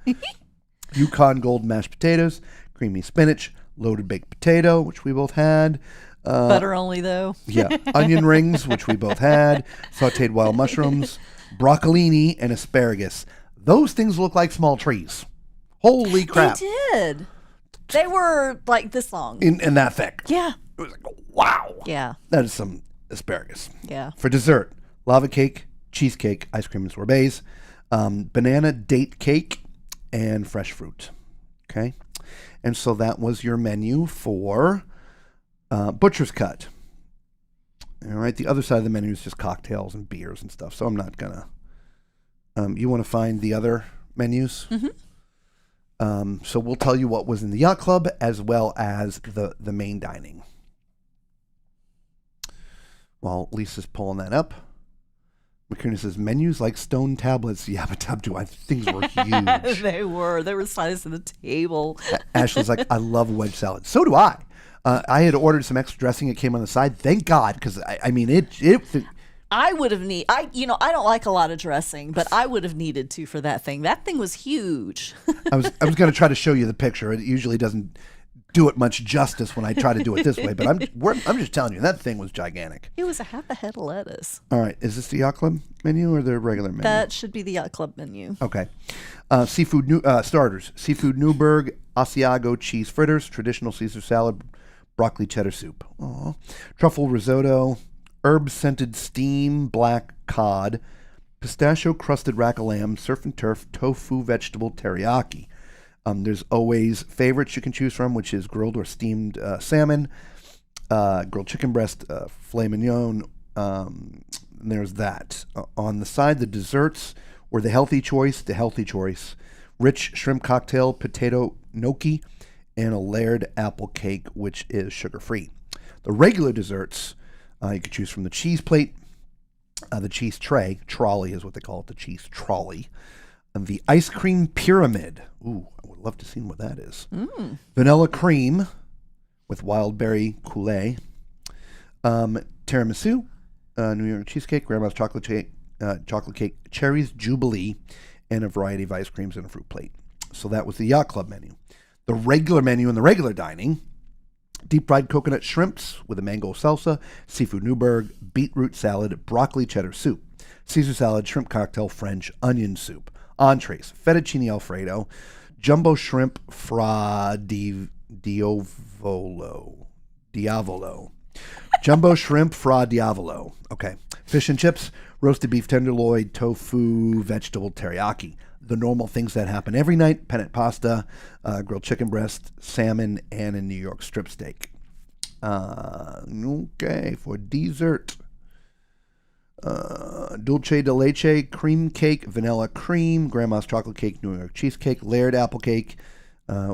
Yukon Gold mashed potatoes, creamy spinach, loaded baked potato, which we both had. Butter only, though. Yeah, onion rings, which we both had, sautéed wild mushrooms, broccolini, and asparagus. Those things look like small trees. Holy crap. They did. They were like this long. And that thick. Yeah. It was like, wow. Yeah. That is some asparagus. Yeah. For dessert: lava cake, cheesecake, ice cream and sorbets, banana date cake, and fresh fruit. Okay? And so that was your menu for Butcher's Cut. All right. The other side of the menu is just cocktails and beers and stuff. So I'm not going to... you want to find the other menus? Mm-hmm. So we'll tell you what was in the yacht club as well as the main dining. While Lisa's pulling that up, McKernan says, menus like stone tablets. Yeah, but things were huge. They were the size of the table. Ashley's like, I love wedge salad. So do I. I had ordered some extra dressing. It came on the side. Thank God, because I mean it I would have I don't like a lot of dressing, but I would have needed to for that thing. That thing was huge. I was going to try to show you the picture. It usually doesn't do it much justice when I try to do it this way, but I'm just telling you, that thing was gigantic. It was a half a head of lettuce. All right. Is this the Yacht Club menu or the regular menu? That should be the Yacht Club menu. Okay. Seafood starters. Seafood Newburgh, Asiago cheese fritters, traditional Caesar salad, broccoli cheddar soup. Aww. Truffle risotto, herb-scented steam black cod, pistachio-crusted rack of lamb, surf and turf, tofu vegetable teriyaki. There's always favorites you can choose from, which is grilled or steamed salmon, grilled chicken breast, filet mignon. There's that. On the side, the desserts were the healthy choice, rich shrimp cocktail, potato gnocchi, and a layered apple cake, which is sugar-free. The regular desserts, you could choose from the cheese plate, the cheese tray, trolley is what they call it, the cheese trolley, and the ice cream pyramid. Ooh, I would love to see what that is. Vanilla cream with wild berry coulis, tiramisu, New York cheesecake, grandma's chocolate cake, cherries jubilee, and a variety of ice creams and a fruit plate. So that was the Yacht Club menu. The regular menu in the regular dining: deep fried coconut shrimps with a mango salsa, seafood Newburgh, beetroot salad, broccoli cheddar soup, Caesar salad, shrimp cocktail, French onion soup. Entrees: fettuccine alfredo, jumbo shrimp fra diavolo. Jumbo shrimp fra diavolo. Okay. Fish and chips, roasted beef tenderloin, tofu, vegetable teriyaki. The normal things that happen every night: penne pasta, grilled chicken breast, salmon, and a New York strip steak. Okay, for dessert, dulce de leche, cream cake, vanilla cream, grandma's chocolate cake, New York cheesecake, layered apple cake,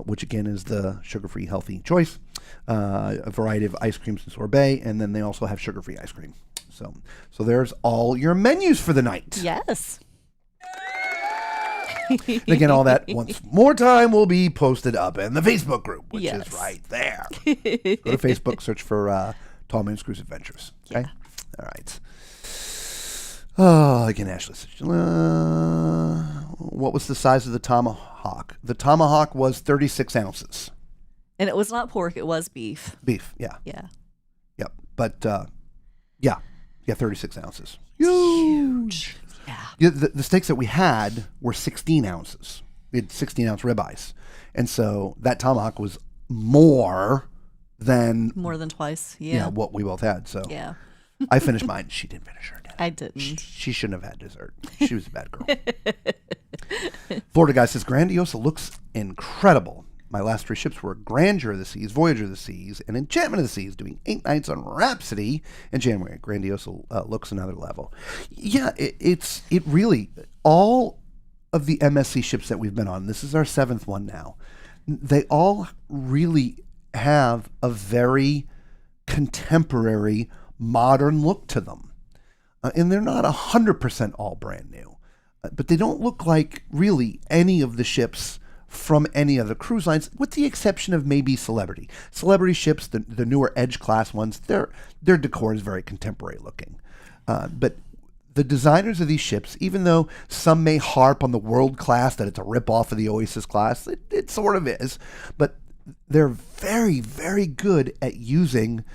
which again is the sugar-free healthy choice, a variety of ice creams and sorbet, and then they also have sugar-free ice cream. So there's all your menus for the night. Yes. And again, all that once more time will be posted up in the Facebook group, which is right there. Go to Facebook, search for Tall Man's Cruise Adventures. Okay? Yeah. All right. Oh, again, Ashley says, what was the size of the tomahawk? The tomahawk was 36 ounces. And it was not pork, it was beef. Beef, yeah. Yeah. Yep. But, yeah, 36 ounces. Huge. Yeah, the steaks that we had were 16 ounces. We had 16-ounce ribeyes. And so that tomahawk was more than twice. Yeah. What we both had. So yeah. I finished mine. She didn't finish her. I didn't. She shouldn't have had dessert. She was a bad girl. Florida guy says, Grandiosa looks incredible. My last 3 ships were Grandeur of the Seas, Voyager of the Seas, and Enchantment of the Seas, doing 8 nights on Rhapsody in January. Grandiosa looks another level. Yeah, it really, all of the MSC ships that we've been on, this is our 7th one now, they all really have a very contemporary, modern look to them. And they're not 100% all brand new. But they don't look like really any of the ships from any other cruise lines, with the exception of maybe Celebrity. Celebrity ships, the newer Edge class ones, their decor is very contemporary looking. But the designers of these ships, even though some may harp on the world class, that it's a ripoff of the Oasis class, it sort of is, but they're very, very good at using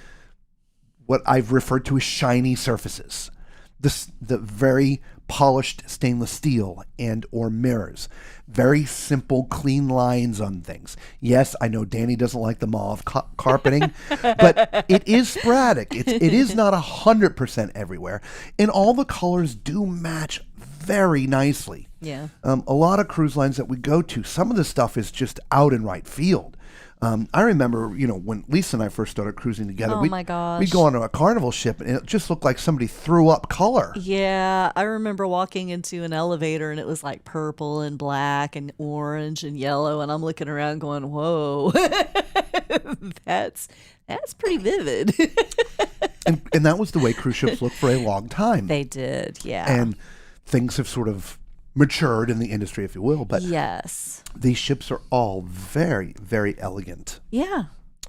what I've referred to as shiny surfaces. The very polished stainless steel and or mirrors. Very simple, clean lines on things. Yes, I know Danny doesn't like the mauve carpeting, but it is sporadic. It is not 100% everywhere. And all the colors do match very nicely. Yeah. A lot of cruise lines that we go to, some of the stuff is just out in right field. I remember, when Lisa and I first started cruising together, my gosh, we'd go onto a Carnival ship and it just looked like somebody threw up color. Yeah, I remember walking into an elevator and it was like purple and black and orange and yellow, and I'm looking around going, whoa, that's pretty vivid. and that was the way cruise ships looked for a long time. They did, yeah. And things have sort of matured in the industry, if you will, but yes, these ships are all very, very elegant. Yeah.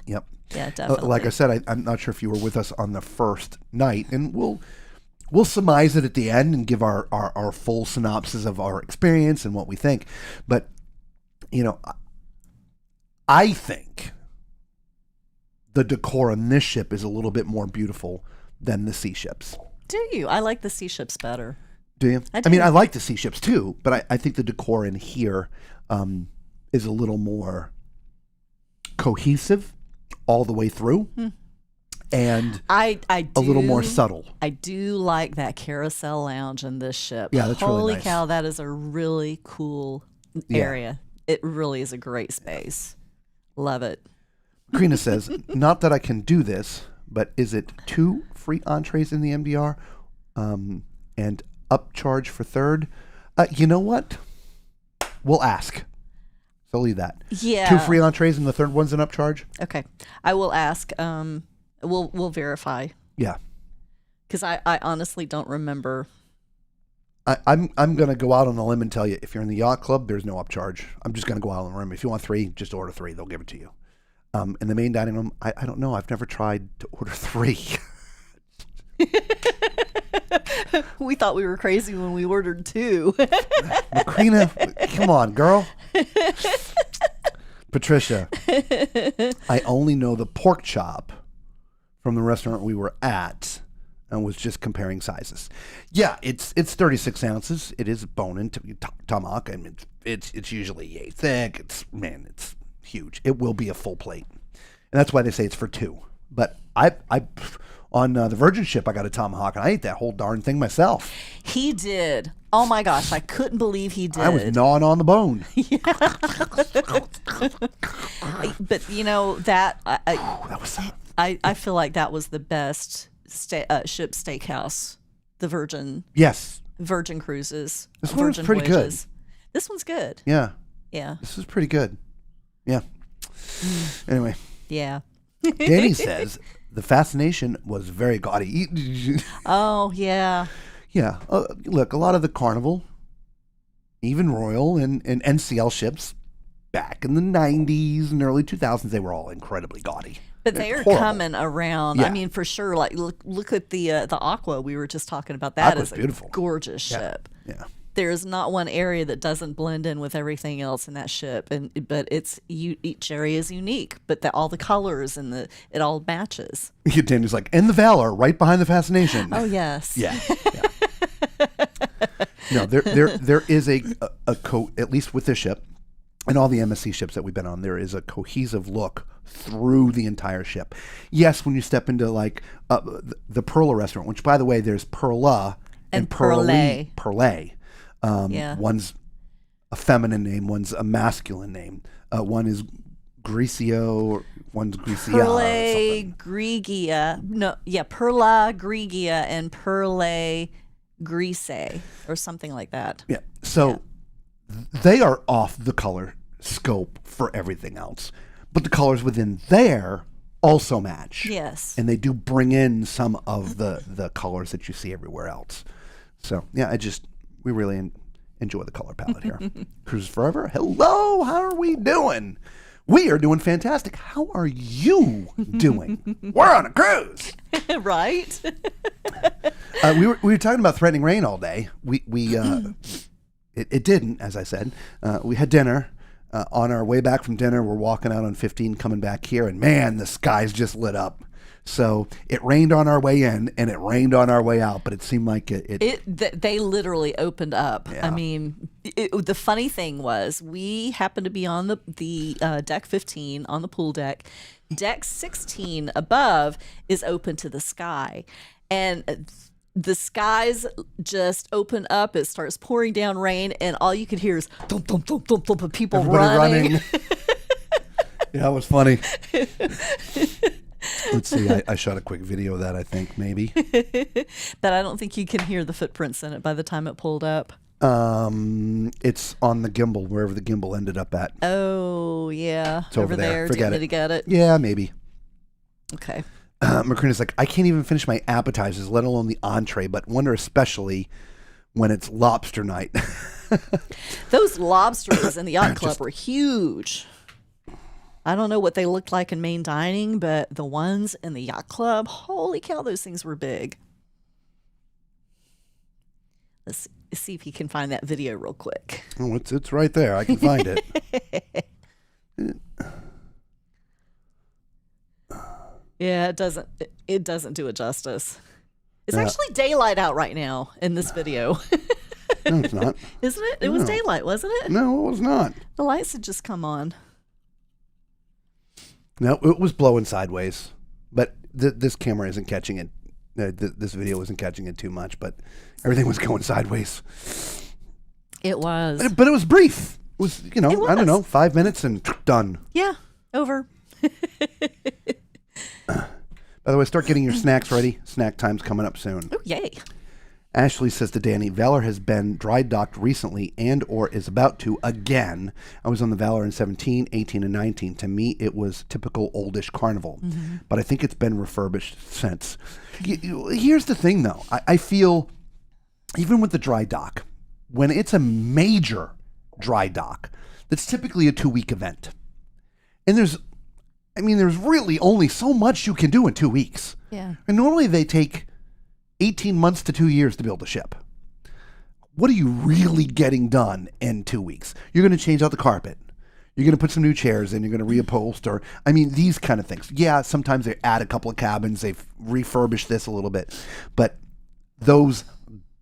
Yep. Yeah, definitely. Like I said, I'm not sure if you were with us on the first night, and we'll we'll surmise it at the end and give our full synopsis of our experience and what we think. But, I think the decor on this ship is a little bit more beautiful than the sea ships. Do you? I like the sea ships better. Do you? I do. I mean, I like the sea ships too, but I think the decor in here is a little more cohesive all the way through. And I do, a little more subtle. I do like that carousel lounge in this ship. Yeah, that's really Holy nice. cow, that is a really cool area. It really is a great space. Love it. Karina says, not that I can do this, but is it 2 free entrees in the MDR and upcharge for third? You know what? We'll ask. So leave that. Yeah. 2 free entrees and the third one's an upcharge? Okay. I will ask. We'll verify. Yeah. Because I honestly don't remember. I'm going to go out on a limb and tell you, if you're in the yacht club, there's no upcharge. I'm just going to go out on a limb. If you want 3, just order 3. They'll give it to you. In the main dining room, I don't know. I've never tried to order 3. We thought we were crazy when we ordered 2. Karina, come on, girl. Patricia, I only know the pork chop from the restaurant we were at and was just comparing sizes. Yeah, it's 36 ounces. It is bone-in tomahawk. I mean, it's usually yay thick. It's huge. It will be a full plate, and that's why they say it's for 2. But I on the Virgin ship, I got a tomahawk, and I ate that whole darn thing myself. He did. Oh my gosh, I couldn't believe he did. I was gnawing on the bone. But that That was I feel like that was the best ship steakhouse. The Virgin Cruises. This one was Virgin pretty Voyages. good. This one's good. Yeah. Yeah. This is pretty good. Yeah. Anyway, Yeah. Danny says the fascination was very gaudy. Oh yeah. Yeah. Look, a lot of the Carnival, even Royal and NCL ships back in the 90s and early 2000s, they were all incredibly gaudy. But they are horrible. coming around. Yeah. I mean, for sure. Like, look at the Aqua we were just talking about. That Aqua's is beautiful. a gorgeous ship. Yeah. There's not one area that doesn't blend in with everything else in that ship, but each area is unique. But all the colors and it all matches. Danny's like, and the Valor right behind the fascination. Oh yes. Yeah. No, there is at least with this ship and all the MSC ships that we've been on, there is a cohesive look through the entire ship. Yes, when you step into like the Perla restaurant, which by the way, there's Perla and Perle. Perle. Yeah. One's a feminine name, one's a masculine name. One is Grecio, one's Grecia. Perle Grigia. No, yeah, Perla Grigia and Perle Grise or something like that. Yeah. So they are off the color scope for everything else. But the colors within there also match. Yes. And they do bring in some of the colors that you see everywhere else. So, yeah, we really enjoy the color palette here. Cruises Forever, hello, how are we doing? We are doing fantastic. How are you doing? We're on a cruise. Right? We were talking about threatening rain all day. It didn't, as I said. We had dinner. On our way back from dinner, we're walking out on 15, coming back here, and man, the skies just lit up. So it rained on our way in, and it rained on our way out. But it seemed like they literally opened up. Yeah. I mean, the funny thing was we happened to be on the deck 15 on the pool deck. Deck 16 above is open to the sky, and the skies just open up. It starts pouring down rain, and all you could hear is thump, thump, thump, thump, thump, of people running. Yeah, it was funny. Let's see. I shot a quick video of that, I think, maybe. But I don't think you can hear the footprints in it by the time it pulled up. It's on the gimbal, wherever the gimbal ended up at. Oh, yeah. It's over there. Do you Forget want me it. to get it? Yeah, maybe. Okay. Macrina's like, I can't even finish my appetizers, let alone the entree, but wonder especially when it's lobster night. Those lobsters in the yacht club were huge. I don't know what they looked like in main dining, but the ones in the yacht club, holy cow, those things were big. Let's see if he can find that video real quick. Oh, it's right there. I can find it. Yeah, it doesn't do it justice. It's actually daylight out right now in this video. No, it's not. Isn't it? It was daylight, wasn't it? No, it was not. The lights had just come on. No, it was blowing sideways. But this camera isn't catching it. This video isn't catching it too much, but everything was going sideways. It was. But it was brief. It was, It I don't know, was. 5 minutes and done. Yeah, over. By the way, start getting your snacks ready. Snack time's coming up soon. Oh, yay. Ashley says to Danny, Valor has been dry docked recently and or is about to again. I was on the Valor in 17, 18, and 19. To me, it was typical oldish Carnival. But I think it's been refurbished since. Here's the thing, though. I feel, even with the dry dock, when it's a major dry dock, that's typically a 2-week event. And there's really only so much you can do in 2 weeks. Yeah. And normally they take 18 months to 2 years to build a ship. What are you really getting done in 2 weeks? You're going to change out the carpet. You're going to put some new chairs in. You're going to reupholster. I mean, these kind of things. Yeah, sometimes they add a couple of cabins. They've refurbished this a little bit. But those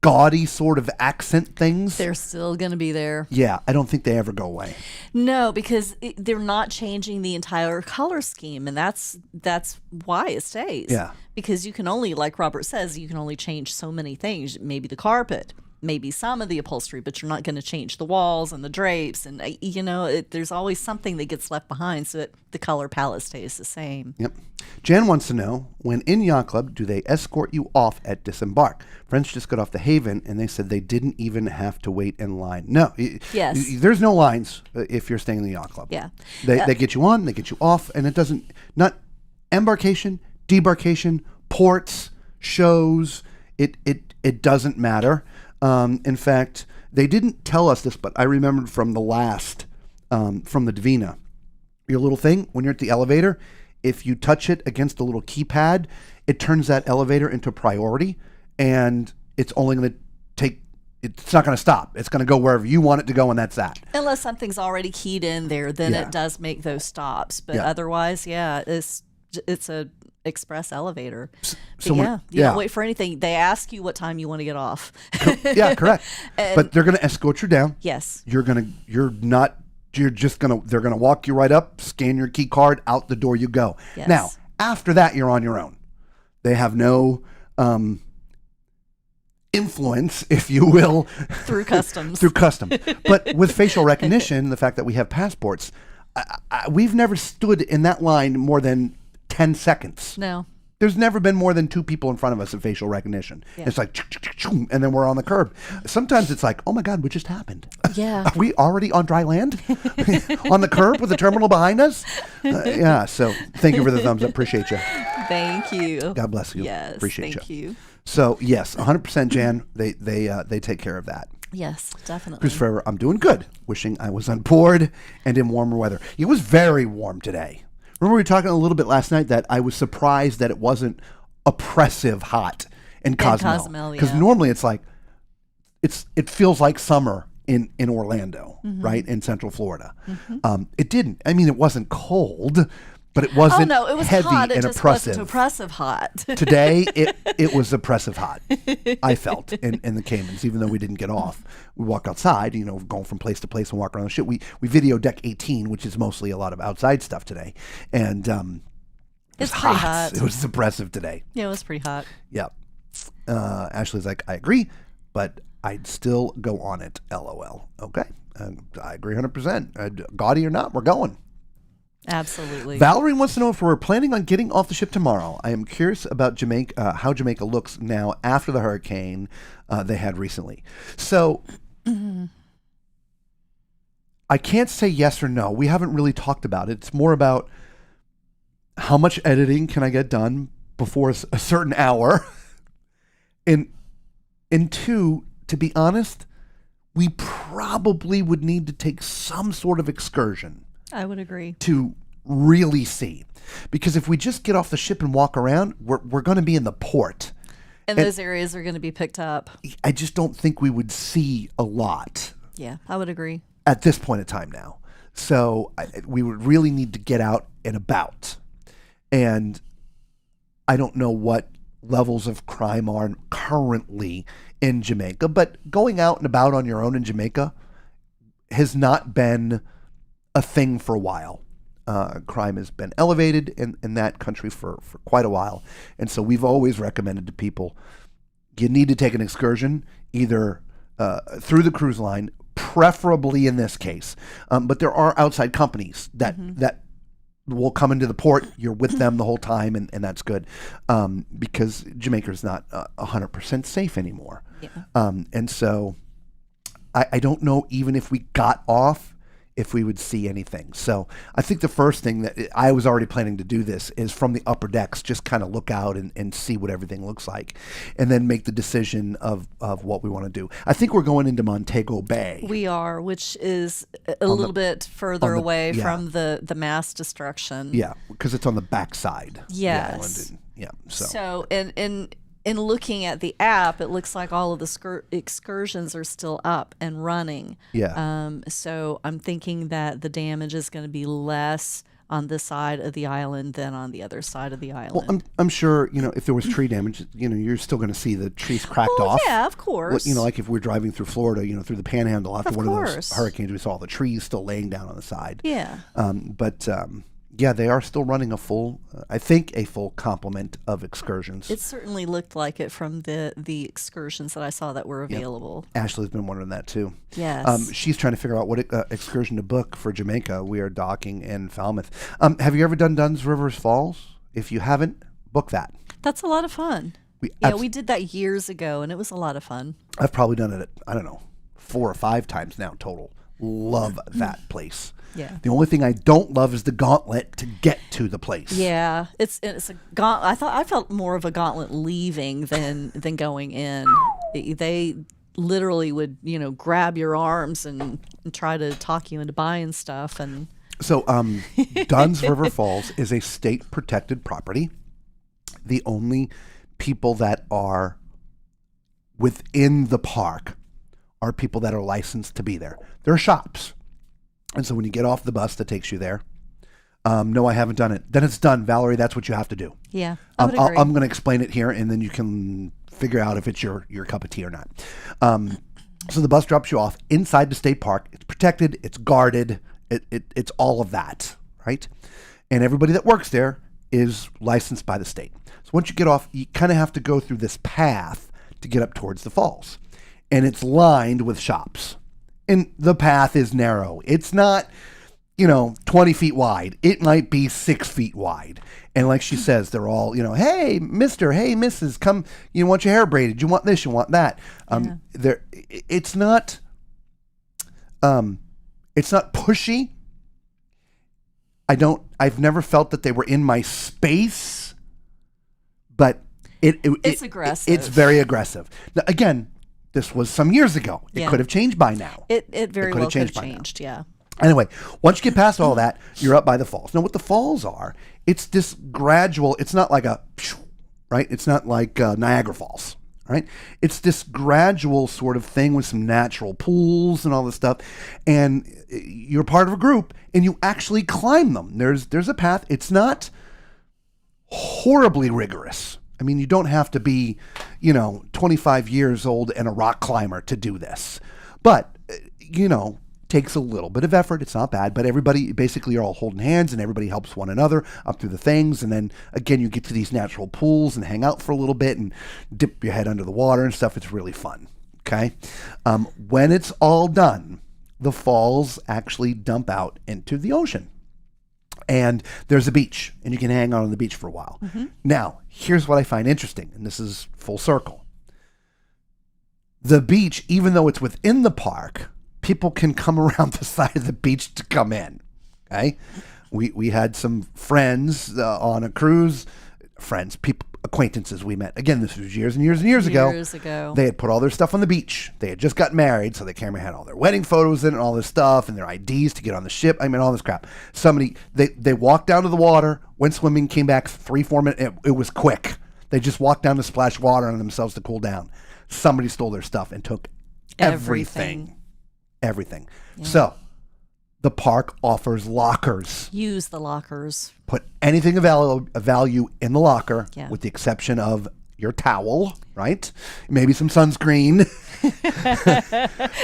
gaudy sort of accent things, They're still going to be there. yeah, I don't think they ever go away. No, because they're not changing the entire color scheme, and that's why it stays. Yeah. Because you can only, like Robert says, you can only change so many things. Maybe the carpet, maybe some of the upholstery, but you're not going to change the walls and the drapes, and there's always something that gets left behind, so that the color palette stays the same. Yep. Jan wants to know, when in Yacht Club, do they escort you off at disembark? Friends just got off the Haven, and they said they didn't even have to wait in line. No. Yes. There's no lines if you're staying in the Yacht Club. Yeah. They get you on, they get you off, and it doesn't, not embarkation, debarkation, ports, shows, it doesn't matter. In fact, they didn't tell us this, but I remembered from the last, from the Divina, your little thing, when you're at the elevator, if you touch it against the little keypad, it turns that elevator into priority, and it's only going to take, it's not going to stop. It's going to go wherever you want it to go, and that's that. Unless something's already keyed in there, then Yeah. it does make those stops. But Yeah. otherwise, yeah, it's a express elevator. But So when- yeah, you don't wait for anything. They ask you what time you want to get off. Yeah, correct. But they're going to escort you down. Yes. They're going to walk you right up, scan your key card, out the door you go. Yes. Now, after that, you're on your own. They have no influence, if you will, Through customs. through custom. But with facial recognition, the fact that we have passports, we've never stood in that line more than 10 seconds. No. There's never been more than 2 people in front of us in facial recognition. Yeah. It's like, and then we're on the curb. Sometimes it's like, oh my God, what just happened? Yeah. Are we already on dry land? On the curb with the terminal behind us? Yeah, so thank you for the thumbs up. Appreciate you. Thank you. God bless you. Yes. Appreciate thank you. So, yes, 100% Jan, they take care of that. Yes, definitely. Cruise Forever, I'm doing good. Wishing I was on board and in warmer weather. It was very warm today. Remember we were talking a little bit last night that I was surprised that it wasn't oppressive hot in Cozumel. Because yeah. normally it's like, it feels like summer in Orlando, right? In Central Florida. It didn't. I mean, it wasn't cold, but it wasn't Oh no, it was heavy hot. It and just oppressive. wasn't oppressive hot. Today, it was oppressive hot. I felt in the Caymans, even though we didn't get off. We walked outside, going from place to place and walk around the ship. We video deck 18, which is mostly a lot of outside stuff today, and it was It's pretty hot. It was oppressive today. Yeah, it was pretty hot. Yep. Ashley's like, I agree, but I'd still go on it. LOL. Okay, I agree 100%. Gaudy or not, we're going. Absolutely. Valerie wants to know if we're planning on getting off the ship tomorrow. I am curious about Jamaica, how Jamaica looks now after the hurricane they had recently. So I can't say yes or no. We haven't really talked about it. It's more about how much editing can I get done before a certain hour. And two, to be honest, we probably would need to take some sort of excursion I would agree. to really see, because if we just get off the ship and walk around, we're going to be in the port, And those areas are going to be picked up. I just don't think we would see a lot. Yeah, I would agree. At this point in time now. So we would really need to get out and about. And I don't know what levels of crime are currently in Jamaica, but going out and about on your own in Jamaica has not been a thing for a while. Crime has been elevated in that country for quite a while. And so we've always recommended to people, you need to take an excursion either through the cruise line, preferably in this case. But there are outside companies that will come into the port. You're with them the whole time, and that's good because Jamaica is not 100% safe anymore. Yeah. And so I don't know even if we got off, if we would see anything. So I think the first thing that I was already planning to do this is from the upper decks, just kind of look out and see what everything looks like, and then make the decision of what we want to do. I think we're going into Montego Bay. We are, which is a little bit further away from the mass destruction. Yeah, because it's on the backside. Yes. Yeah. So in looking at the app, it looks like all of the excursions are still up and running. Yeah. So I'm thinking that the damage is going to be less on this side of the island than on the other side of the island. Well, I'm sure, if there was tree damage, you're still going to see the trees cracked off. Yeah, of course. Like if we're driving through Florida, through the Panhandle after one of those hurricanes, we saw all the trees still laying down on the side. Yeah. Yeah, they are still running a full complement of excursions. It certainly looked like it from the excursions that I saw that were available. Yep. Ashley's been wondering that too. Yes. She's trying to figure out what excursion to book for Jamaica. We are docking in Falmouth. Have you ever done Dunn's Rivers Falls? If you haven't, book that. That's a lot of fun. We did that years ago, and it was a lot of fun. I've probably done it, 4 or 5 times now total. Love that place. Yeah. The only thing I don't love is the gauntlet to get to the place. Yeah, it's a gauntlet. I felt more of a gauntlet leaving than going in. They literally would grab your arms and try to talk you into buying stuff. And so Dunn's River Falls is a state protected property. The only people that are within the park are people that are licensed to be there. There are shops. And so when you get off the bus that takes you there, no, I haven't done it. Then it's done, Valerie. That's what you have to do. Yeah, I would agree. I'm going to explain it here, and then you can figure out if it's your cup of tea or not. So the bus drops you off inside the state park. It's protected. It's guarded. It's all of that, right? And everybody that works there is licensed by the state. So once you get off, you kind of have to go through this path to get up towards the falls. And it's lined with shops. And the path is narrow. It's not, 20 feet wide. It might be 6 feet wide. And like she says, they're all, hey, mister, hey, missus, come, you want your hair braided. You want this, you want that. It's not pushy. I've never felt that they were in my space, but it's aggressive. It's very aggressive. Now, again, this was some years ago. It could have changed by now. It very well could have changed, yeah. Anyway, once you get past all that, you're up by the falls. Now, what the falls are, it's this gradual, it's not like right? It's not like Niagara Falls, right? It's this gradual sort of thing with some natural pools and all this stuff. And you're part of a group, and you actually climb them. There's a path. It's not horribly rigorous. I mean, you don't have to be, 25 years old and a rock climber to do this. But, takes a little bit of effort. It's not bad. But everybody, basically, you're all holding hands and everybody helps one another up through the things. And then, again, you get to these natural pools and hang out for a little bit and dip your head under the water and stuff. It's really fun. Okay? When it's all done, the falls actually dump out into the ocean. And there's a beach, and you can hang out on the beach for a while. Mm-hmm. Now, here's what I find interesting, and this is full circle. The beach, even though it's within the park, people can come around the side of the beach to come in. Okay? We had some friends on a cruise, acquaintances we met. Again, this was years and years and years ago. Years ago. They had put all their stuff on the beach. They had just got married, so the camera had all their wedding photos in it and all this stuff and their IDs to get on the ship. I mean, all this crap. They walked down to the water, went swimming, came back 3-4 minutes. It was quick. They just walked down to splash water on themselves to cool down. Somebody stole their stuff and took everything. Everything. Yeah. So the park offers lockers. Use the lockers. Put anything of value in the locker, Yeah. with the exception of your towel, right? Maybe some sunscreen.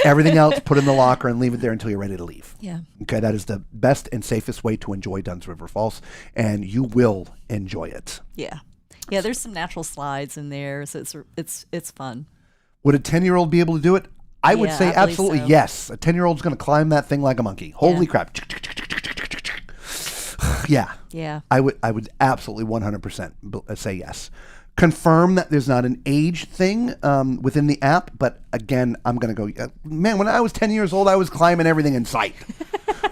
Everything else, put in the locker and leave it there until you're ready to leave. Yeah. Okay, that is the best and safest way to enjoy Dunn's River Falls, and you will enjoy it. Yeah. Yeah, there's some natural slides in there, so it's fun. Would a 10-year-old be able to do it? I would Yeah, say I believe absolutely so. yes. A 10-year-old's going to climb that thing like a monkey. Holy crap. Yeah. Yeah. I would absolutely 100% say yes. Confirm that there's not an age thing within the app, but again, I'm going to go, man, when I was 10 years old, I was climbing everything in sight.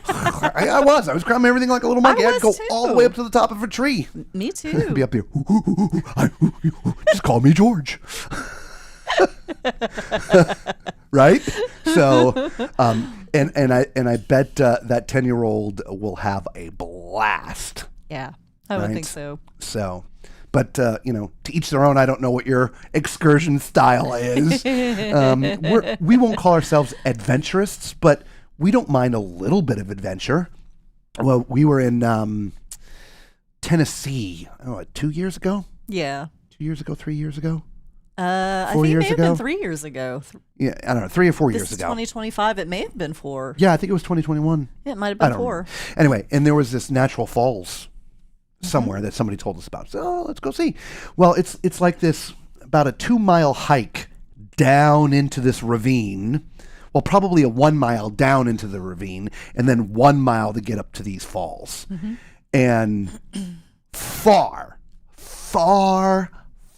I was climbing everything like a little monkey. I had to go was all the too. way up to the top of a tree. Me too. Be up here. Just call me George. Right? So, and I bet that 10-year-old will have a blast. Yeah. I would Right. think so. So, but to each their own. I don't know what your excursion style is. We won't call ourselves adventurists, but we don't mind a little bit of adventure. Well, we were in Tennessee, 2 years ago? Yeah. 2 years ago, 3 years ago? I 4 think it years may have ago? been 3 years ago. Yeah, I don't know, 3 or 4 This years is ago. 2025. It may have been 4. Yeah, I think it was 2021. It might have I been don't 4. remember. Anyway, and there was this natural falls somewhere that somebody told us about. So let's go see. Well, it's like this about a 2-mile hike down into this ravine. Well, probably a 1 mile down into the ravine, and then 1 mile to get up to these falls. And far, far,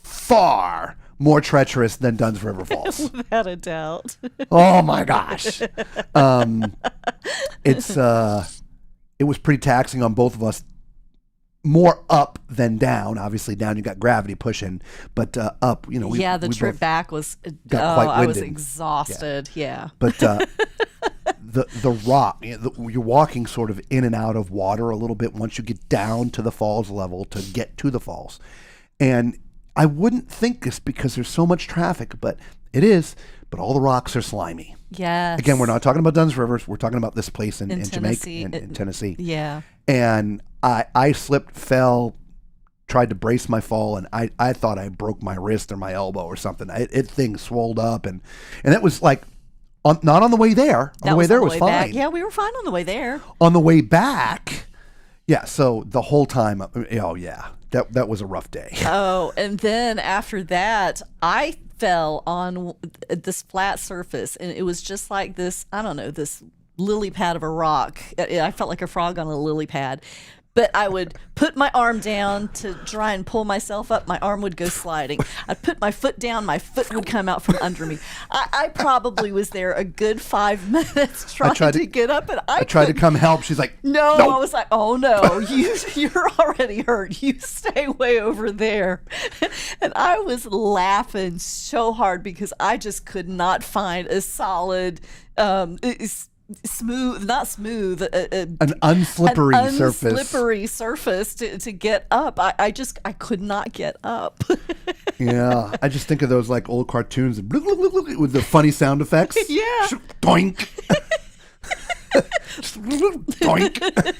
far more treacherous than Dunn's River Falls. Without a doubt. Oh my gosh. It was pretty taxing on both of us. More up than down. Obviously down you got gravity pushing, but up, we the we trip both back was got quite I was winded. exhausted. Yeah. But the rock, you're walking sort of in and out of water a little bit once you get down to the falls level to get to the falls. And I wouldn't think this because there's so much traffic, but it is. But all the rocks are slimy. Yes. Again, we're not talking about Dunn's Rivers. We're talking about this place in Jamaica, Tennessee. in Tennessee. Yeah. And I slipped, fell, tried to brace my fall, and I thought I broke my wrist or my elbow or something. It thing swelled up, and that was like, not on the way there. On the way there was fine. Back. Yeah, we were fine on the way there. On the way back, yeah. So the whole time, oh yeah, that was a rough day. Oh, and then after that, I fell on this flat surface, and it was just like this, I don't know, this lily pad of a rock. I felt like a frog on a lily pad. But I would put my arm down to try and pull myself up. My arm would go sliding. I'd put my foot down. My foot would come out from under me. I probably was there a good 5 minutes trying to get up. And I tried to come help. She's like, no. Nope. I was like, oh, no, you're already hurt. You stay way over there. And I was laughing so hard because I just could not find a solid not smooth, an unslippery surface. Unslippery surface to get up. I could not get up. Yeah, I just think of those like old cartoons with the funny sound effects. Yeah. Doink. Doink.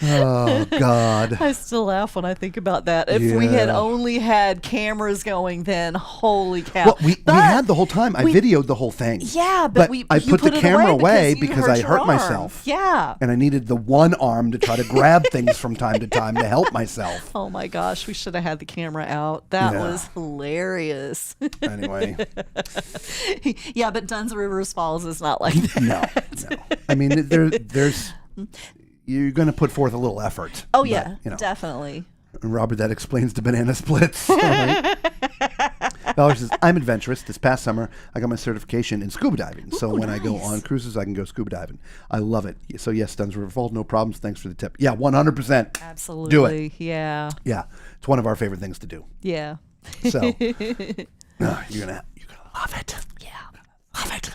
Oh God! I still laugh when I think about that. If we had only had cameras going, then holy cow! Well, we had the whole time. I videoed the whole thing. Yeah, but I put the camera away because I hurt arm. myself. Yeah, and I needed the one arm to try to grab things from time to time to help myself. Oh my gosh, we should have had the camera out. That was hilarious. Anyway, yeah, but Dunn's River Falls is not like that. No. I mean, there's. You're going to put forth a little effort. Oh, yeah, definitely. Robert, that explains the banana splits. Right? Valerie says, I'm adventurous. This past summer, I got my certification in scuba diving. So when I go on cruises, I can go scuba diving. I love it. So yes, Dunn's River Falls, no problems. Thanks for the tip. Yeah, 100%. Absolutely. Do it. Yeah. Yeah. It's one of our favorite things to do. Yeah. So you're gonna love it. Yeah. Love it.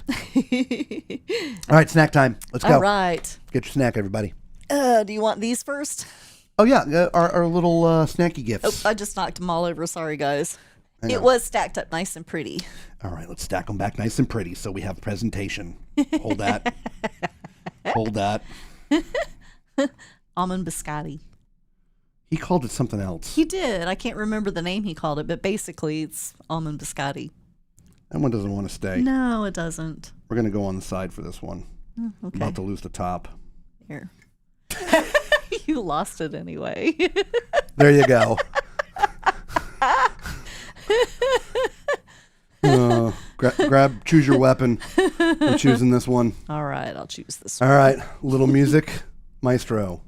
All right, snack time. Let's go. All right. Get your snack, everybody. Do you want these first? Oh, yeah, our little snacky gifts. Oh, I just knocked them all over. Sorry, guys. Hang It on. was stacked up nice and pretty. All right, let's stack them back nice and pretty so we have presentation. Hold that. Hold that. Almond biscotti. He called it something else. He did. I can't remember the name he called it, but basically it's almond biscotti. That one doesn't want to stay. No, it doesn't. We're going to go on the side for this one. Okay. About to lose the top. Here. You lost it anyway. There you go. Choose your weapon. I'm choosing this one. All right, I'll choose this All one. right, little music, maestro.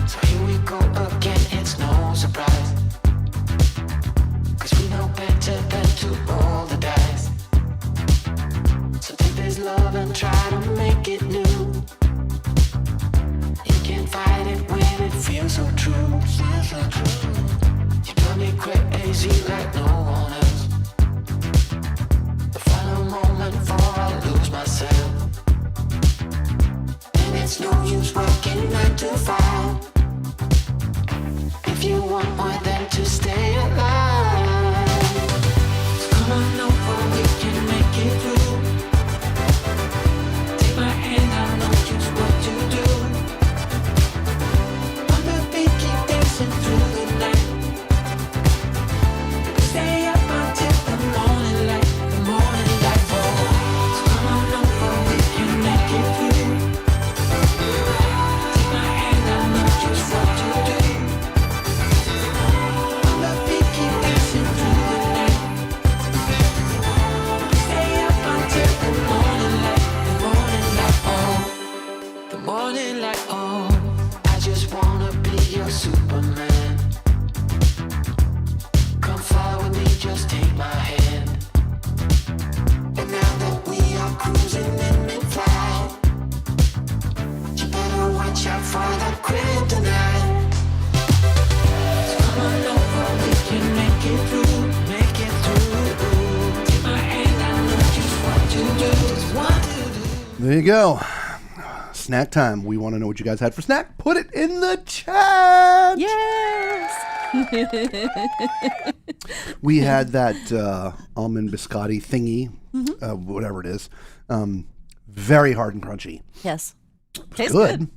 So here we go again, it's no surprise. 'Cause we know better than to roll the dice. So take this love and try to make it new. You can't fight it when it feels so true. You drive me crazy like no one else. The final moment before I lose myself. And it's no use working 9 to 5 if you want more than to stay alive. So come on over, we can make it through. Take my hand, I know just what to do. On the beat, keep dancing through the night. We stay up until the morning light, the morning light falls. So come on over, we can make it through. Take my hand, I know just what to do. On the beat, keep dancing through the night. Stay up until the morning light, the morning light, oh, the morning light, oh. I just wanna be your Superman. Come fly with me, just take my hand. And now that we are cruising in mid-flight, you better watch out for the kryptonite. So come on over, we can make it through, make it through. Take my hand, I know just what to do, just what to do. There you go. Snack time. We want to know what you guys had for snack. Put it in the chat. Yes. We had that almond biscotti thingy, whatever it is. Very hard and crunchy. Yes. Tastes Good.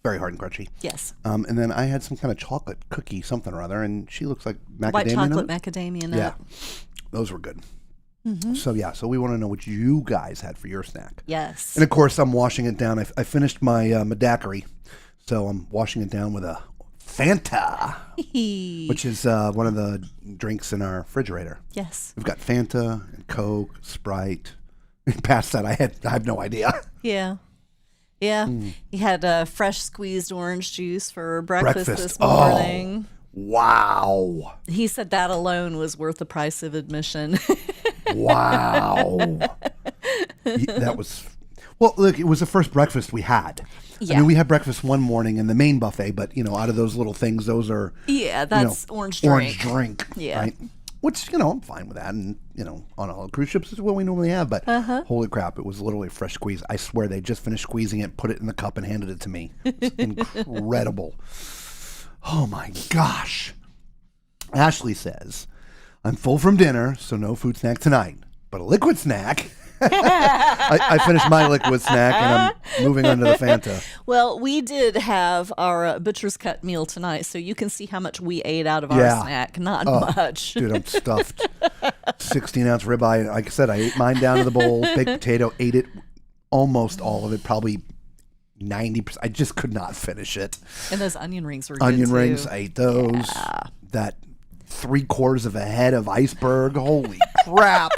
Very hard and crunchy. Yes. And then I had some kind of chocolate cookie, something or other, and she looks like macadamia White chocolate nut. macadamia Yeah, nut. those were good. So yeah, so we want to know what you guys had for your snack. Yes. And of course, I'm washing it down. I finished my daiquiri, so I'm washing it down with a Fanta, which is one of the drinks in our refrigerator. Yes. We've got Fanta and Coke, Sprite. Past that, I have no idea. Yeah. Yeah. He had fresh squeezed orange juice for breakfast this morning. Wow. He said that alone was worth the price of admission. Wow. That was, well, look, it was the first breakfast we had. Yeah. I mean, we had breakfast one morning in the main buffet, but, out of those little things, those are, Yeah, that's orange drink. orange drink. Yeah. Right? Which, I'm fine with that. And, on all cruise ships is what we normally have. But holy crap, it was literally a fresh squeeze. I swear they just finished squeezing it, put it in the cup, and handed it to me. It's incredible. Oh, my gosh. Ashley says, I'm full from dinner, so no food snack tonight. But a liquid snack. I finished my liquid snack, and I'm moving on to the Fanta. Well, we did have our butcher's cut meal tonight, so you can see how much we ate out of our Yeah. snack. Not much. Dude, I'm stuffed. 16-ounce ribeye. Like I said, I ate mine down to the bowl. Baked potato, ate it, almost all of it, probably 90%. I just could not finish it. And those onion rings were Onion good too. rings, I ate those. Yeah. That 3/4 of a head of iceberg. Holy crap.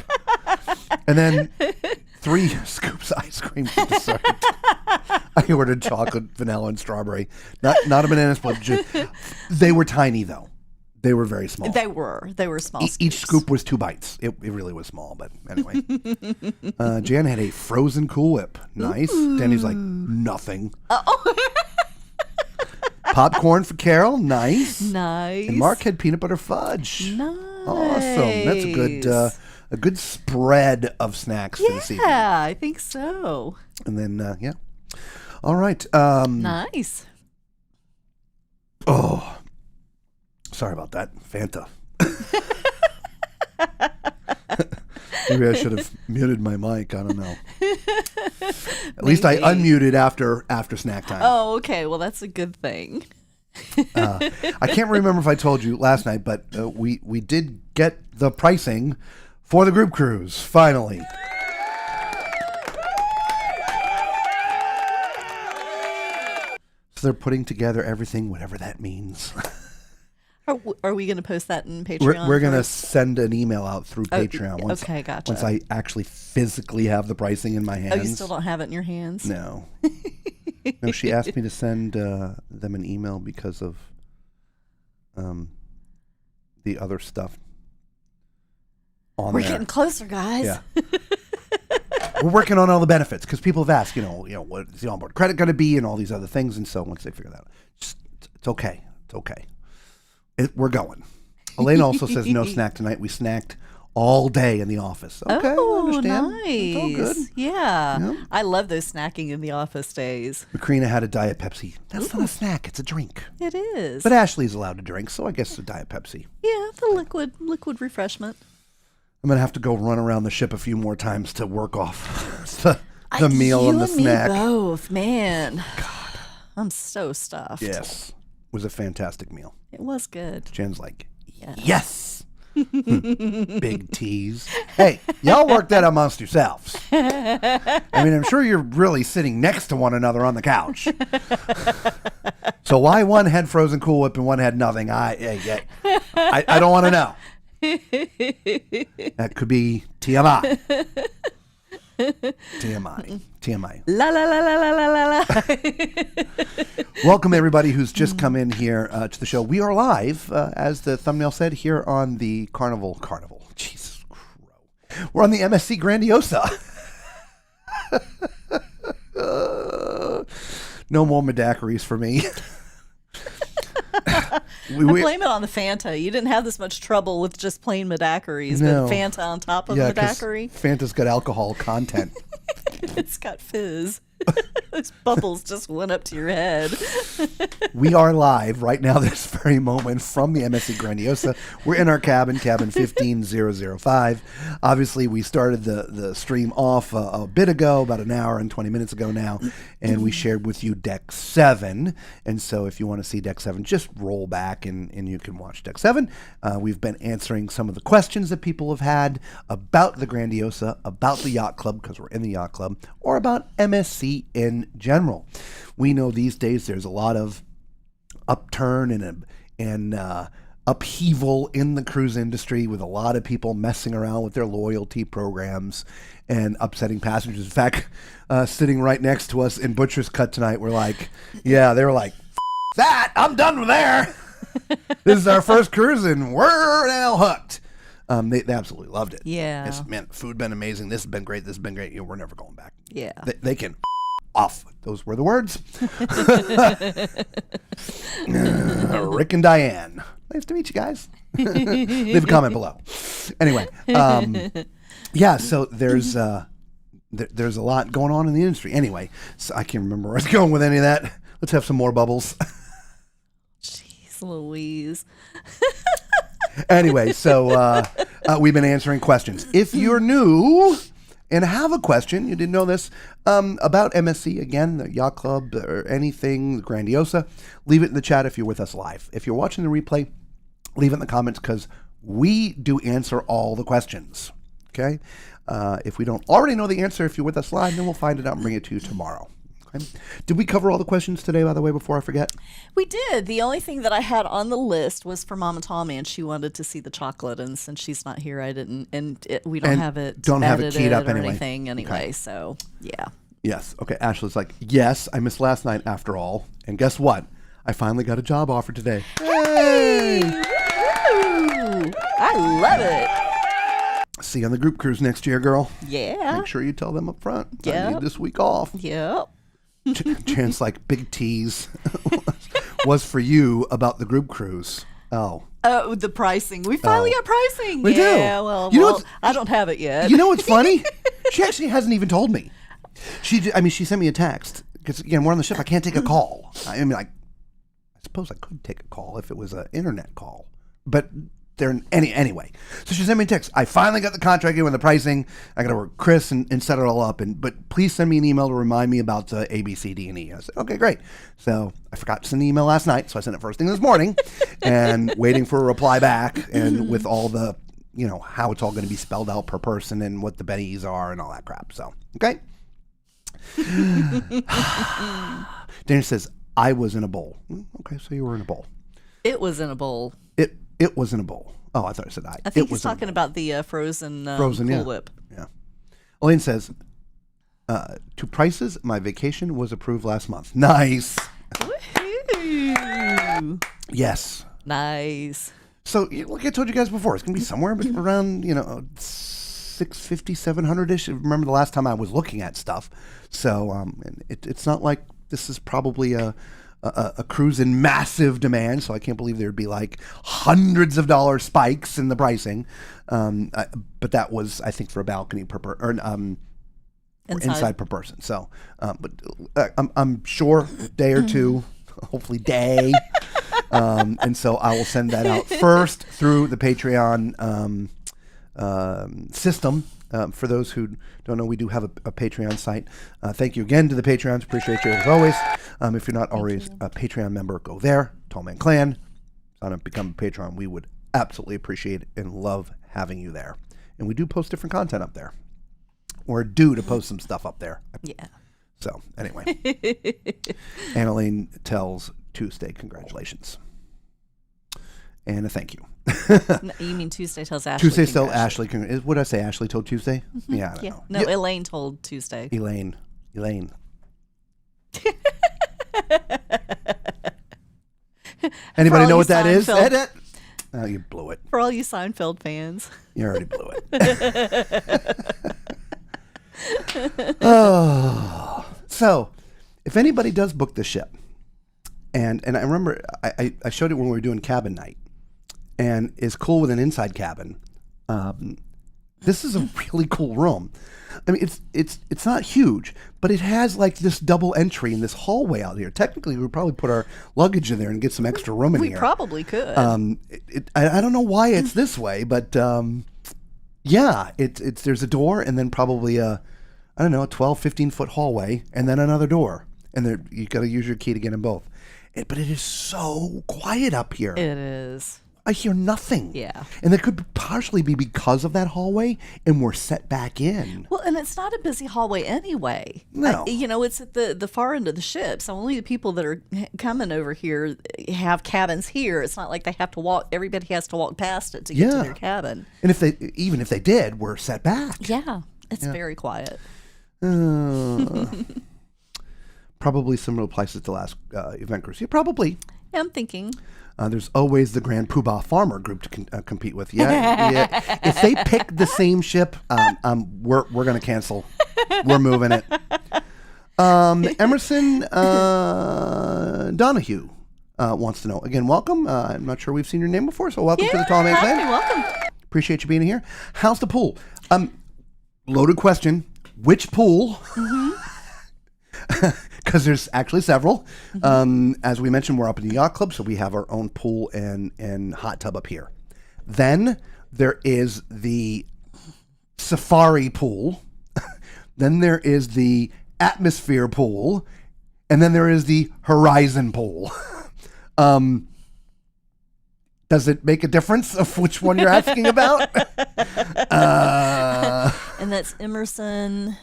And then 3 scoops of ice cream for dessert. I ordered chocolate, vanilla, and strawberry. Not a banana split. They were tiny, though. They were very small. They were small. Each scoop was 2 bites. It really was small, but anyway. Jan had a frozen Cool Whip. Nice. Danny's like, nothing. Popcorn for Carol. Nice. Nice. And Mark had peanut butter fudge. Nice. Awesome. That's a good spread of snacks for this evening. Yeah, I think so. And then, yeah. All right. Nice. Oh, sorry about that. Fanta. Maybe I should have muted my mic. I don't know. At least I unmuted after snack time. Oh, okay. Well, that's a good thing. I can't remember if I told you last night, but we did get the pricing for the group cruise, finally. So they're putting together everything, whatever that means. Are we going to post that in Patreon? We're going to send an email out through Patreon. Okay, gotcha. Once I actually physically have the pricing in my hands. Oh, you still don't have it in your hands? No. No, she asked me to send them an email because of the other stuff on We're there. getting closer, guys. Yeah. We're working on all the benefits because people have asked, what is the onboard credit going to be and all these other things. And so once they figure that out, it's okay. It's okay. We're going. Elaine also says no snack tonight. We snacked all day in the office. Okay, I understand. Nice. It's all good. Yeah. Yeah. I love those snacking in the office days. Macrina had a Diet Pepsi. That's not a snack. It's a drink. It is. But Ashley's allowed to drink, so I guess it's a Diet Pepsi. Yeah, the liquid refreshment. I'm going to have to go run around the ship a few more times to work off the meal you and the and snack. Me both, man. God. I'm so stuffed. Yes. It was a fantastic meal. It was good. Jen's like, yes. Big tease. Hey, y'all work that amongst yourselves. I mean, I'm sure you're really sitting next to one another on the couch. So why one had frozen Cool Whip and one had nothing? I don't want to know. That could be TMI. TMI. La la la la la la la la. Welcome everybody who's just come in here to the show. We are live, as the thumbnail said, here on the Carnival. Jesus Christ. We're on the MSC Grandiosa. No more Medacries for me. I blame it on the Fanta. You didn't have this much trouble with just plain Medacries, No. but Fanta on top of 'cause Medacry. Fanta's got alcohol content. It's got fizz. Those bubbles just went up to your head. We are live right now, this very moment, from the MSC Grandiosa. We're in our cabin 15005. Obviously, we started the stream off a bit ago, about an hour and 20 minutes ago now, and we shared with you Deck 7. And so if you want to see Deck 7, just roll back and you can watch Deck 7. We've been answering some of the questions that people have had about the Grandiosa, about the Yacht Club, because we're in the Yacht Club, or about MSC in general. We know these days there's a lot of upturn and upheaval in the cruise industry, with a lot of people messing around with their loyalty programs and upsetting passengers. In fact, sitting right next to us in Butcher's Cut tonight, we're like, yeah, they were like, that, I'm done with there. This is our first cruise and we're now hooked. They absolutely loved it. Yeah. Man, food been amazing. This has been great. This has been great. We're never going back. Yeah. They can off. Those were the words. Rick and Diane. Nice to meet you guys. Leave a comment below. Anyway, yeah. So there's a lot going on in the industry. Anyway, so I can't remember where I was going with any of that. Let's have some more bubbles. Jeez Louise. Anyway, so we've been answering questions. If you're new and have a question, you didn't know this, about MSC, again, the Yacht Club, or anything, Grandiosa, leave it in the chat if you're with us live. If you're watching the replay, leave it in the comments, because we do answer all the questions, okay? If we don't already know the answer, if you're with us live, then we'll find it out and bring it to you tomorrow. Okay. Did we cover all the questions today, by the way, before I forget? We did. The only thing that I had on the list was for Mama Tommy, and she wanted to see the chocolate, and since she's not here, I didn't, we don't have it keyed up or anyway. anything anyway, Okay. so yeah. Yes. Okay. Ashley's like, yes, I missed last night after all. And guess what? I finally got a job offer today. Yay! I love it. See you on the group cruise next year, girl. Yeah. Make sure you tell them up front. I Yep. need this week off. Yep. Chance like big tease was for you about the group cruise. Oh. Oh, the pricing. We finally got pricing. We do. Yeah, well, You know what's- I don't have it yet. You know what's funny? She actually hasn't even told me. She sent me a text because again we're on the ship. I can't take a call. I mean, I suppose I could take a call if it was an internet call, but they're anyway. So she sent me a text. I finally got the contract in with the pricing. I got to work Chris and set it all up. But please send me an email to remind me about A, B, C, D, and E. I said, okay, great. So I forgot to send the email last night, so I sent it first thing this morning, and waiting for a reply back and with all the how it's all going to be spelled out per person and what the bennies are and all that crap. So okay. Dana says I was in a bowl. Okay, so you were in a bowl. It was in a bowl. It was in a bowl. Oh, I thought I said I. I think it was he's talking about the frozen Frozen, Cool yeah. Whip. Yeah. Elaine says, to prices, my vacation was approved last month. Nice. Woohoo. Yes. Nice. So, like I told you guys before, it's going to be somewhere around, 650, 700-ish. Remember the last time I was looking at stuff. So, it's not like this is probably a cruise in massive demand, so I can't believe there'd be like hundreds of dollar spikes in the pricing. But that was, I think, for a balcony or inside per person. So, but I'm sure day or two, hopefully day. And so I will send that out first through the Patreon system. For those who don't know, we do have a Patreon site. Thank you again to the Patreons. Appreciate you as always. If you're not already a Patreon member, go there. Tall Man Clan. Sign up, become a Patreon. We would absolutely appreciate it and love having you there. And we do post different content up there. We're due to post some stuff up there. Yeah. So, anyway. Annalene tells Tuesday, congratulations. And a thank you. No, you mean Tuesday tells Ashley? Tuesday still Ashley. What did I say? Ashley told Tuesday? Yeah, I don't know. No, Elaine told Tuesday. Elaine. Anybody all know you what that is? Seinfeld- Edit. Oh, you blew it. For all you Seinfeld fans. You already blew it. Oh. So, if anybody does book the ship, and I remember I showed it when we were doing cabin night, and is cool with an inside cabin. This is a really cool room. I mean, it's not huge, but it has like this double entry in this hallway out here. Technically, we would probably put our luggage in there and get some extra room in We here. probably could. I don't know why it's this way, but yeah, it's there's a door and then probably a 12, 15-foot hallway and then another door, and you got to use your key to get in both. But it is so quiet up here. It is. I hear nothing. Yeah. And that could partially be because of that hallway, and we're set back in. Well, and it's not a busy hallway anyway. No. It's at the far end of the ship, so only the people that are coming over here have cabins here. It's not like they have to walk. Everybody has to walk past it to get to their cabin. And even if they did, we're set back. Yeah, it's very quiet. Probably similar places to last event cruise. Yeah, probably. Yeah, I'm thinking. There's always the Grand Poobah Farmer group to compete with. Yeah. If they pick the same ship, we're going to cancel. We're moving it. Emerson Donahue wants to know. Again, welcome. I'm not sure we've seen your name before, so welcome to the Tall Man Clan. Welcome. Appreciate you being here. How's the pool? Loaded question. Which pool? Because there's actually several. As we mentioned, we're up in the yacht club, so we have our own pool and hot tub up here. Then there is the safari pool. Then there is the atmosphere pool, and then there is the horizon pool. Does it make a difference of which one you're asking about? And that's Emerson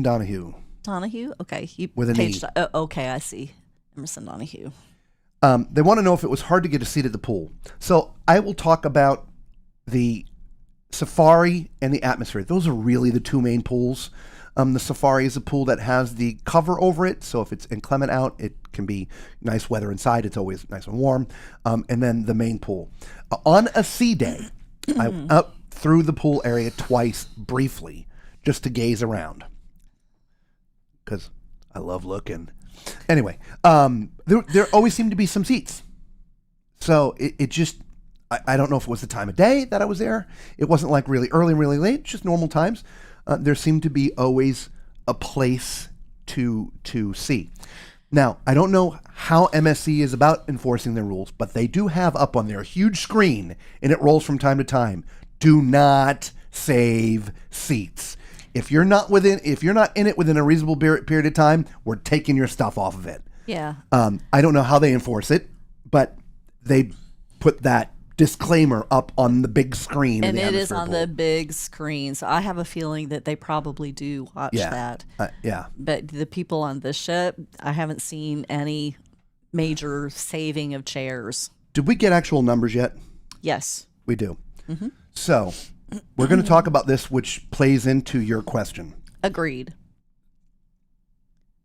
Donahue. Donahue? Okay. With an E. Okay, I see. Emerson Donahue. They want to know if it was hard to get a seat at the pool. So I will talk about the safari and the atmosphere. Those are really the two main pools. The safari is a pool that has the cover over it, so if it's inclement out, it can be nice weather inside. It's always nice and warm. And then the main pool. On a sea day, I went up through the pool area twice briefly just to gaze around because I love looking. Anyway, there always seemed to be some seats. So it just, I don't know if it was the time of day that I was there. It wasn't like really early and really late, just normal times. There seemed to be always a place to see. Now, I don't know how MSC is about enforcing their rules, but they do have up on their huge screen, and it rolls from time to time, do not save seats. If you're not in it within a reasonable period of time, we're taking your stuff off of it. Yeah. I don't know how they enforce it, but they put that disclaimer up on the big screen. And it is on the big screen. So I have a feeling that they probably do watch that. Yeah. But the people on this ship, I haven't seen any major saving of chairs. Did we get actual numbers yet? Yes. We do. Mm-hmm. So we're going to talk about this, which plays into your question. Agreed.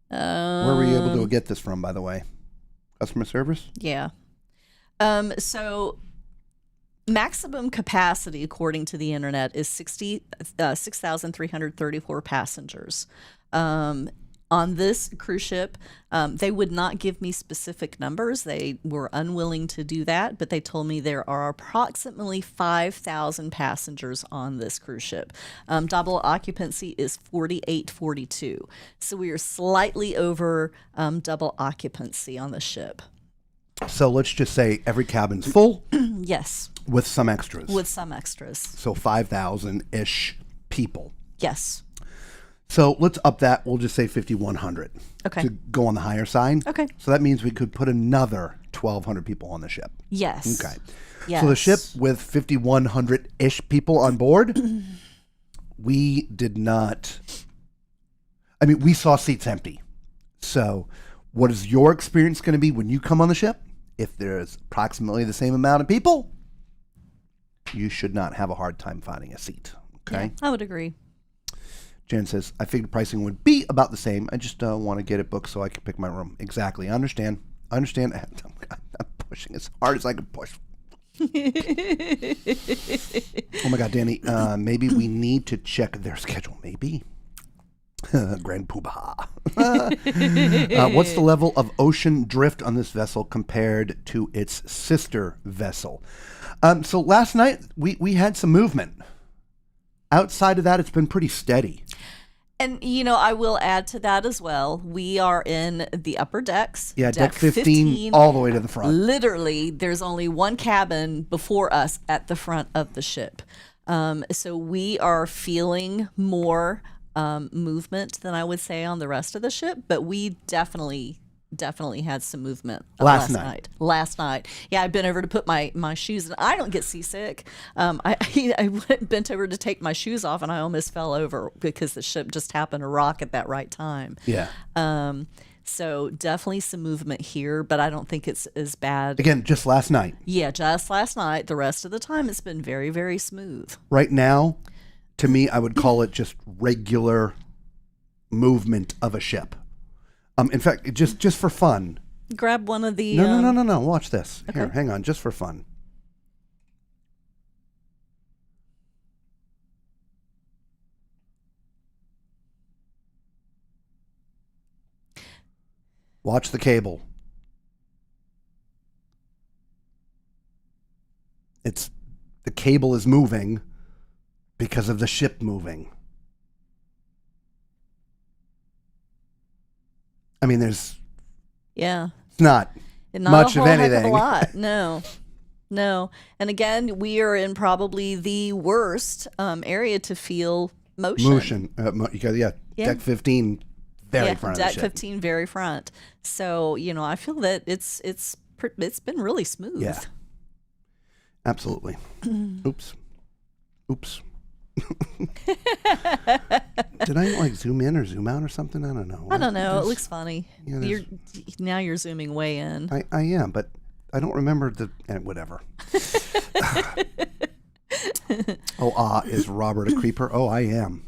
Where were you able to get this from, by the way? Customer service? Yeah. So maximum capacity, according to the internet, is 6,334 passengers. On this cruise ship, they would not give me specific numbers. They were unwilling to do that, but they told me there are approximately 5,000 passengers on this cruise ship. Double occupancy is 4842. So we are slightly over double occupancy on the ship. So let's just say every cabin's full. Yes. With some extras. With some extras. So 5,000-ish people. Yes. So let's up that. We'll just say 5,100. Okay. To go on the higher side. Okay. So that means we could put another 1,200 people on the ship. Yes. Okay. Yes. So the ship with 5,100-ish people on board, we did not. I mean, we saw seats empty. So what is your experience going to be when you come on the ship? If there's approximately the same amount of people, you should not have a hard time finding a seat. Okay. Yeah, I would agree. Jen says, I figured pricing would be about the same. I just want to get it booked so I can pick my room. Exactly. I understand. I'm pushing as hard as I can push. Oh my God, Danny. Maybe we need to check their schedule. Maybe. Grand Poobah. What's the level of ocean drift on this vessel compared to its sister vessel? So last night we had some movement. Outside of that, it's been pretty steady. And, I will add to that as well. We are in the upper decks. Yeah, deck 15 all the way to the front. Literally, there's only one cabin before us at the front of the ship. So we are feeling more movement than I would say on the rest of the ship, but we definitely had some movement last night. Yeah, I bent over to put my shoes, and I don't get seasick. I bent over to take my shoes off, and I almost fell over because the ship just happened to rock at that right time. Yeah. So definitely some movement here, but I don't think it's as bad. Again, just last night. Yeah, just last night. The rest of the time, it's been very, very smooth. Right now, to me, I would call it just regular movement of a ship. In fact, just for fun. Grab one of the... No. Watch this. Okay. Here, hang on, just for fun. Watch the cable. The cable is moving because of the ship moving. I mean, it's not much a of whole anything. Heck of a lot. No. And again, we are in probably the worst area to feel motion. Deck 15, very front of the deck ship. 15, very front. So I feel that it's been really smooth. Yeah, absolutely. Oops. Did I zoom in or zoom out or something? I don't know. I don't know. It looks funny. Yeah, you're zooming way in. I am, but I don't remember whatever. Is Robert a creeper? Oh, I am.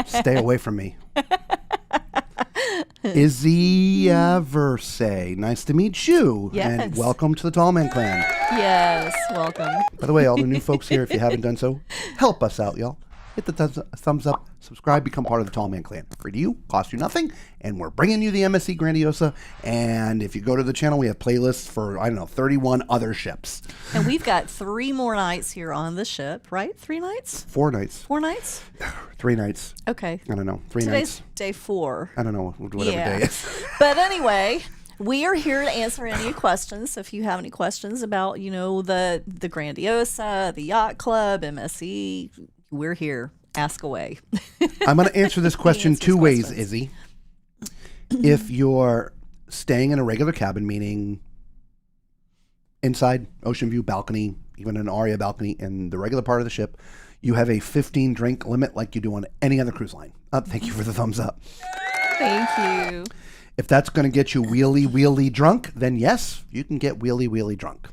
Stay away from me. Izzy Verse, nice to meet you. Yes. And welcome to the Tall Man Clan. Yes, welcome. By the way, all the new folks here, if you haven't done so, help us out, y'all. Hit the thumbs up, subscribe, become part of the Tall Man Clan. Free to you, cost you nothing, and we're bringing you the MSC Grandiosa. And if you go to the channel, we have playlists for, 31 other ships. And we've got 3 more nights here on the ship, right? 3 nights? 4 nights. 4 nights? 3 nights. Okay. I don't know. 3 Today's nights. day 4. I don't know. Whatever day is. But anyway, we are here to answer any questions. So if you have any questions about, the Grandiosa, the Yacht Club, MSC, we're here. Ask away. I'm going to answer this question Answers 2 ways, questions. Izzy. If you're staying in a regular cabin, meaning inside, ocean view, balcony, even an Aria balcony in the regular part of the ship, you have a 15 drink limit like you do on any other cruise line. Thank you for the thumbs up. Thank you. If that's going to get you wheelie drunk, then yes, you can get wheelie drunk.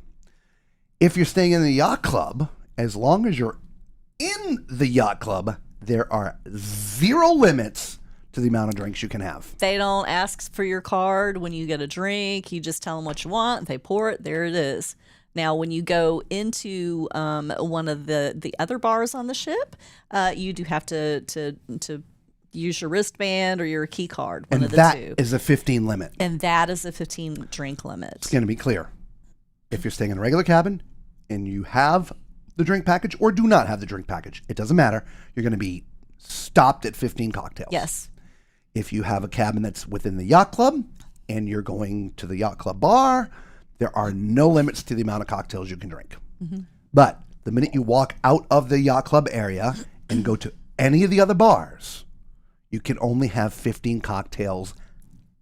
If you're staying in the yacht club, as long as you're in the yacht club, there are 0 limits to the amount of drinks you can have. They don't ask for your card when you get a drink. You just tell them what you want. They pour it. There it is. Now, when you go into one of the other bars on the ship, you do have to use your wristband or your key card, one And of the that two. is a 15 limit. And that is a 15 drink limit. It's going to be clear. If you're staying in a regular cabin and you have the drink package or do not have the drink package, it doesn't matter. You're going to be stopped at 15 cocktails. Yes. If you have a cabin that's within the yacht club and you're going to the yacht club bar, there are no limits to the amount of cocktails you can drink. Mm-hmm. But the minute you walk out of the yacht club area and go to any of the other bars, you can only have 15 cocktails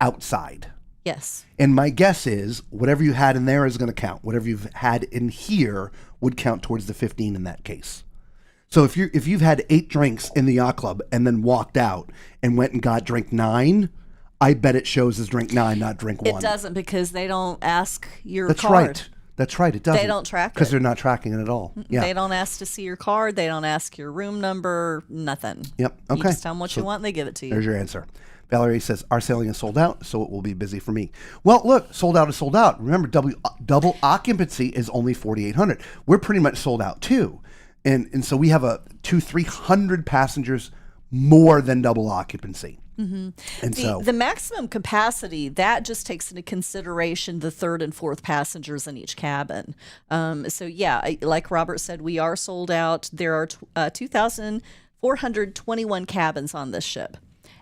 outside. Yes. And my guess is whatever you had in there is going to count. Whatever you've had in here would count towards the 15 in that case. So if you've had 8 drinks in the yacht club and then walked out and went and got drink 9, I bet it shows as drink 9, not drink 1. It doesn't, because they don't ask your That's card. right. That's right. It doesn't. They don't track because it. they're not tracking it at all. Yeah. They don't ask to see your card. They don't ask your room number. Nothing. Yep. Okay. You just tell them what you want and they give it to you. There's your answer. Valerie says, our sailing is sold out, so it will be busy for me. Well, look, sold out is sold out. Remember, double occupancy is only 4,800. We're pretty much sold out too. And so we have 300 passengers more than double occupancy. Mm-hmm. And the maximum capacity, that just takes into consideration the 3rd and 4th passengers in each cabin. So yeah, like Robert said, we are sold out. There are 2,421 cabins on this ship.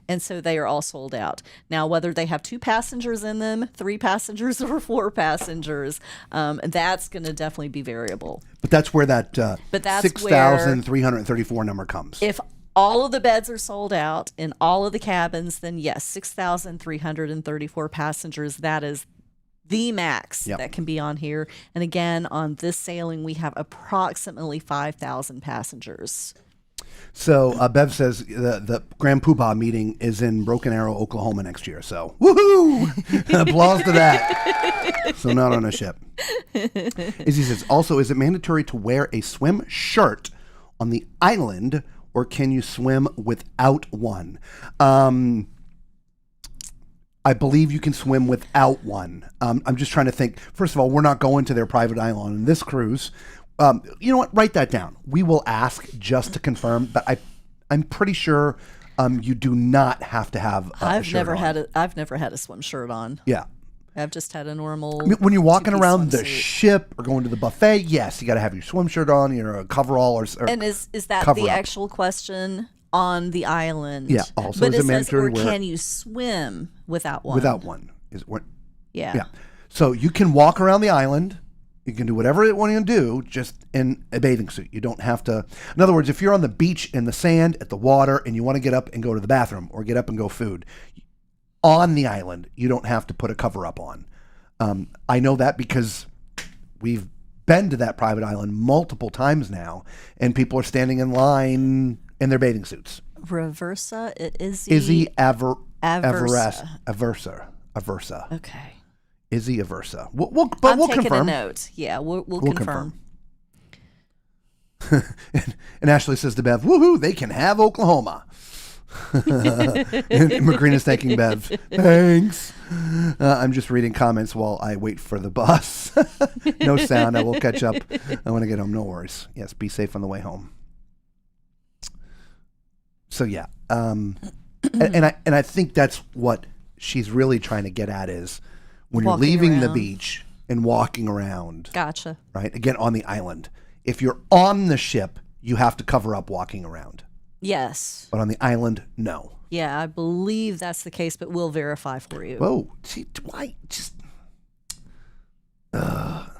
And so they are all sold out. Now, whether they have 2 passengers in them, 3 passengers, or 4 passengers, that's going to definitely be variable. But that's where that that's 6,334 number comes. If all of the beds are sold out in all of the cabins, then yes, 6,334 passengers. That is the max that can be on here. And again, on this sailing, we have approximately 5,000 passengers. So Bev says the Grand Poobah meeting is in Broken Arrow, Oklahoma next year. So woohoo! Applause to that. So not on a ship. Izzy says, also, is it mandatory to wear a swim shirt on the island, or can you swim without one? I believe you can swim without one. I'm just trying to think. First of all, we're not going to their private island on this cruise. You know what? Write that down. We will ask just to confirm, but I'm pretty sure you do not have to have a shirt on. I've never had a swim shirt on. Yeah. I've just had a normal. I mean, when you're walking two-piece around the swimsuit. ship or going to the buffet, yes, you got to have your swim shirt on, a coverall or And is that cover the up. actual question on the island? Yeah. Also, but is it it says, mandatory or to wear can you swim without one? without one? Yeah. Yeah. So you can walk around the island. You can do whatever you want to do, just in a bathing suit. You don't have to. In other words, if you're on the beach in the sand at the water and you want to get up and go to the bathroom or get up and go food on the island, you don't have to put a cover up on. I know that because we've been to that private island multiple times now, and people are standing in line in their bathing suits. Reversa, Izzy Aversa. Aversa. Okay. Izzy Aversa. But I'm we'll taking confirm. a note. Yeah, we'll confirm. And Ashley says to Bev, woohoo, they can have Oklahoma. Marina's thanking Bev. Thanks. I'm just reading comments while I wait for the bus. No sound. I will catch up. I want to get home. No worries. Yes, be safe on the way home. So yeah, and I think that's what she's really trying to get at is when you're leaving the beach and walking around. Gotcha. Right? Again, on the island. If you're on the ship, you have to cover up walking around. Yes. But on the island, no. Yeah, I believe that's the case, but we'll verify for you. Whoa. See, why? Just.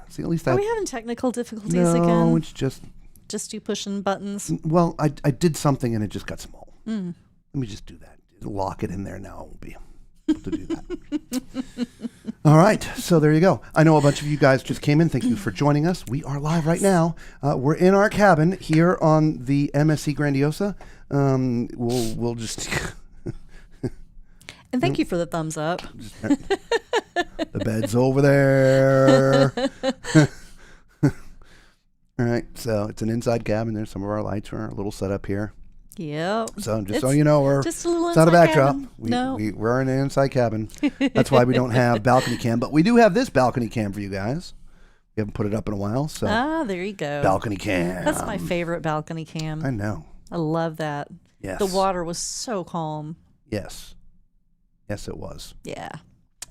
See, at least Are we having technical difficulties again? No, it's just. Just you pushing buttons? Well, I did something and it just got small. Let me just do that. Lock it in there now. I won't be able to do that. All right. So there you go. I know a bunch of you guys just came in. Thank you for joining us. We are live right now. We're in our cabin here on the MSC Grandiosa. We'll just... And thank you for the thumbs up. The bed's over there. All right, so it's an inside cabin. There's some of our lights for our little setup here. Yep. So just so you know, we're just a little it's not a backdrop. Cabin. We're in an inside cabin. That's why we don't have balcony cam, but we do have this balcony cam for you guys. We haven't put it up in a while, so there you go. Balcony cam. That's my favorite balcony cam. I know. I love that. Yes. The water was so calm. Yes. Yes, it was. Yeah.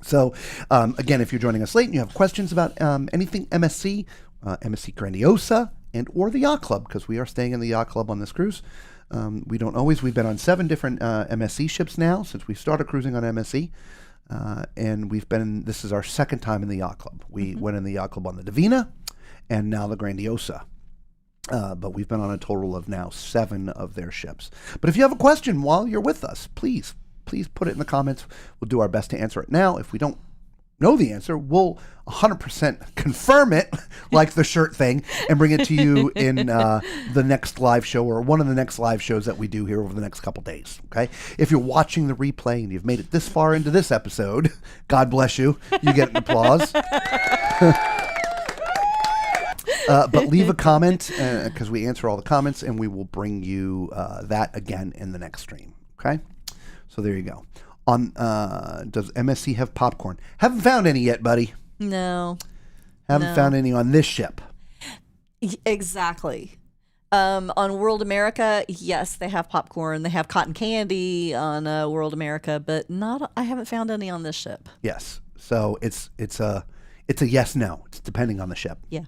So, again, if you're joining us late and you have questions about anything MSC, MSC Grandiosa, and or the Yacht Club, because we are staying in the Yacht Club on this cruise. We don't always. We've been on 7 different MSC ships now since we started cruising on MSC. And this is our second time in the Yacht Club. We went in the Yacht Club on the Divina and now the Grandiosa. But we've been on a total of now 7 of their ships. But if you have a question while you're with us, please put it in the comments. We'll do our best to answer it now. If we don't know the answer, we'll 100% confirm it like the shirt thing and bring it to you in the next live show or one of the next live shows that we do here over the next couple days. Okay. If you're watching the replay and you've made it this far into this episode, God bless you. You get an applause. But leave a comment because we answer all the comments and we will bring you that again in the next stream. Okay. So there you go. Does MSC have popcorn? Haven't found any yet, buddy. No. Haven't found any on this ship. Exactly. On World America, yes, they have popcorn. They have cotton candy on World America, but I haven't found any on this ship. Yes. So it's a yes, no. It's depending on the ship. Yeah.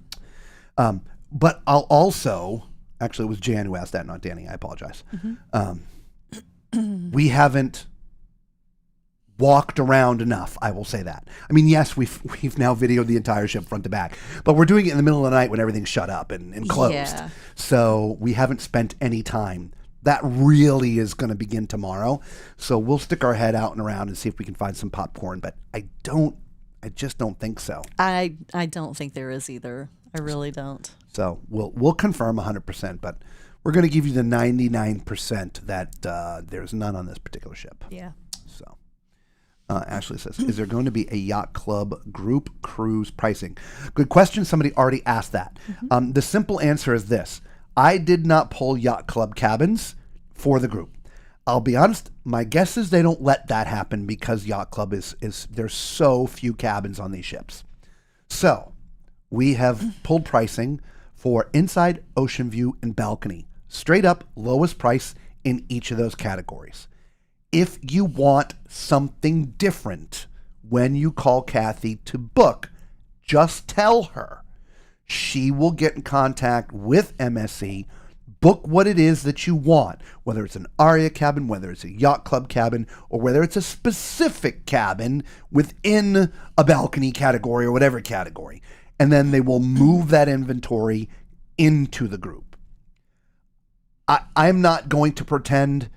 But I'll also, actually it was Jan who asked that, not Danny. I apologize. We haven't walked around enough, I will say that. I mean, yes, we've now videoed the entire ship front to back, but we're doing it in the middle of the night when everything's shut up and closed. Yeah. So we haven't spent any time. That really is going to begin tomorrow. So we'll stick our head out and around and see if we can find some popcorn, but I just don't think so. I don't think there is either. I really don't. So we'll confirm 100%, but we're going to give you the 99% that there's none on this particular ship. Yeah. So Ashley says, is there going to be a Yacht Club group cruise pricing? Good question. Somebody already asked that. The simple answer is this. I did not pull Yacht Club cabins for the group. I'll be honest, my guess is they don't let that happen because Yacht Club is there's so few cabins on these ships. So we have pulled pricing for inside, ocean view, and balcony. Straight up, lowest price in each of those categories. If you want something different when you call Kathy to book, just tell her. She will get in contact with MSC, book what it is that you want, whether it's an Aria cabin, whether it's a Yacht Club cabin, or whether it's a specific cabin within a balcony category or whatever category. And then they will move that inventory into the group. I'm not going to pretend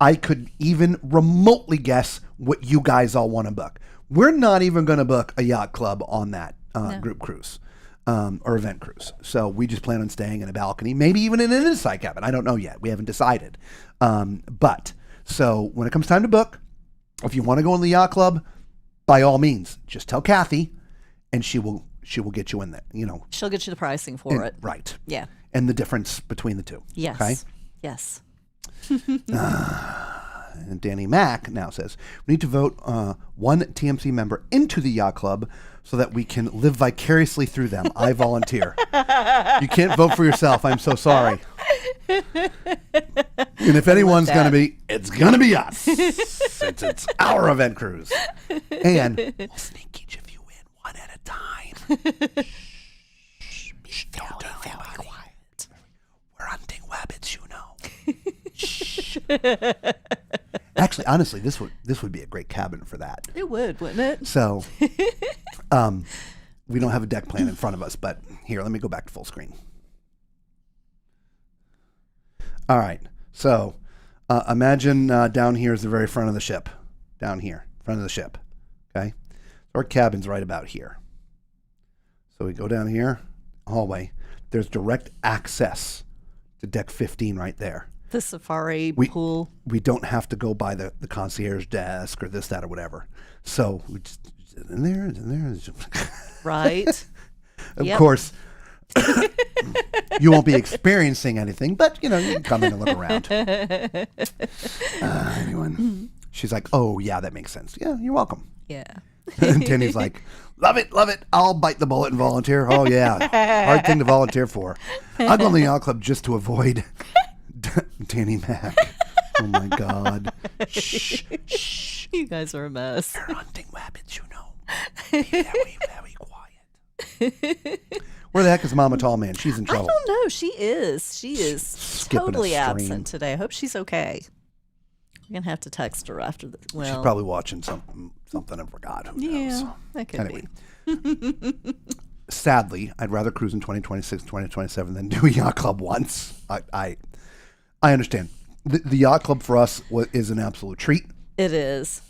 I could even remotely guess what you guys all want to book. We're not even going to book a Yacht Club on that group cruise or event cruise. So we just plan on staying in a balcony, maybe even in an inside cabin. I don't know yet. We haven't decided. But so when it comes time to book, if you want to go in the Yacht Club, by all means, just tell Kathy and she will get you in there. She'll get you the pricing for it. Right. Yeah. And the difference between the two. Yes. Okay? Yes. And Danny Mack now says, we need to vote one TMC member into the yacht club so that we can live vicariously through them. I volunteer. You can't vote for yourself. I'm so sorry. And if anyone's going to be, it's going to be us. Since it's our event cruise. And we'll sneak each of you in one at a time. Shh, don't tell anybody. Quiet. We're hunting rabbits, you know. Shh. Actually, honestly, this would be a great cabin for that. It would, wouldn't it? So, we don't have a deck plan in front of us, but here, let me go back to full screen. All right. So, imagine down here is the very front of the ship. Down here, front of the ship. Okay. Our cabin's right about here. So we go down here, hallway. There's direct access to deck 15 right there. The safari pool. We don't have to go by the concierge desk or this, that, or whatever. So we just in there. Right. Of course, you won't be experiencing anything, but you can come in and look around. Anyone? She's like, oh yeah, that makes sense. Yeah, you're welcome. Yeah. And Danny's like, love it. I'll bite the bullet and volunteer. Oh yeah, hard thing to volunteer for. I'll go in the yacht club just to avoid Danny Mac. Oh my God. Shh. You guys are a mess. You're hunting rabbits, you know. Be very, very quiet. Where the heck is Mama Tall Man? She's in trouble. I don't know. She is Skipping a totally stream. absent today. I hope she's okay. We're going to have to text her after this. Well, She's probably watching something and forgot. Who knows? yeah, that could Anyway. be. Sadly, I'd rather cruise in 2026, 2027 than do a yacht club once. I understand. The yacht club for us is an absolute treat. It is.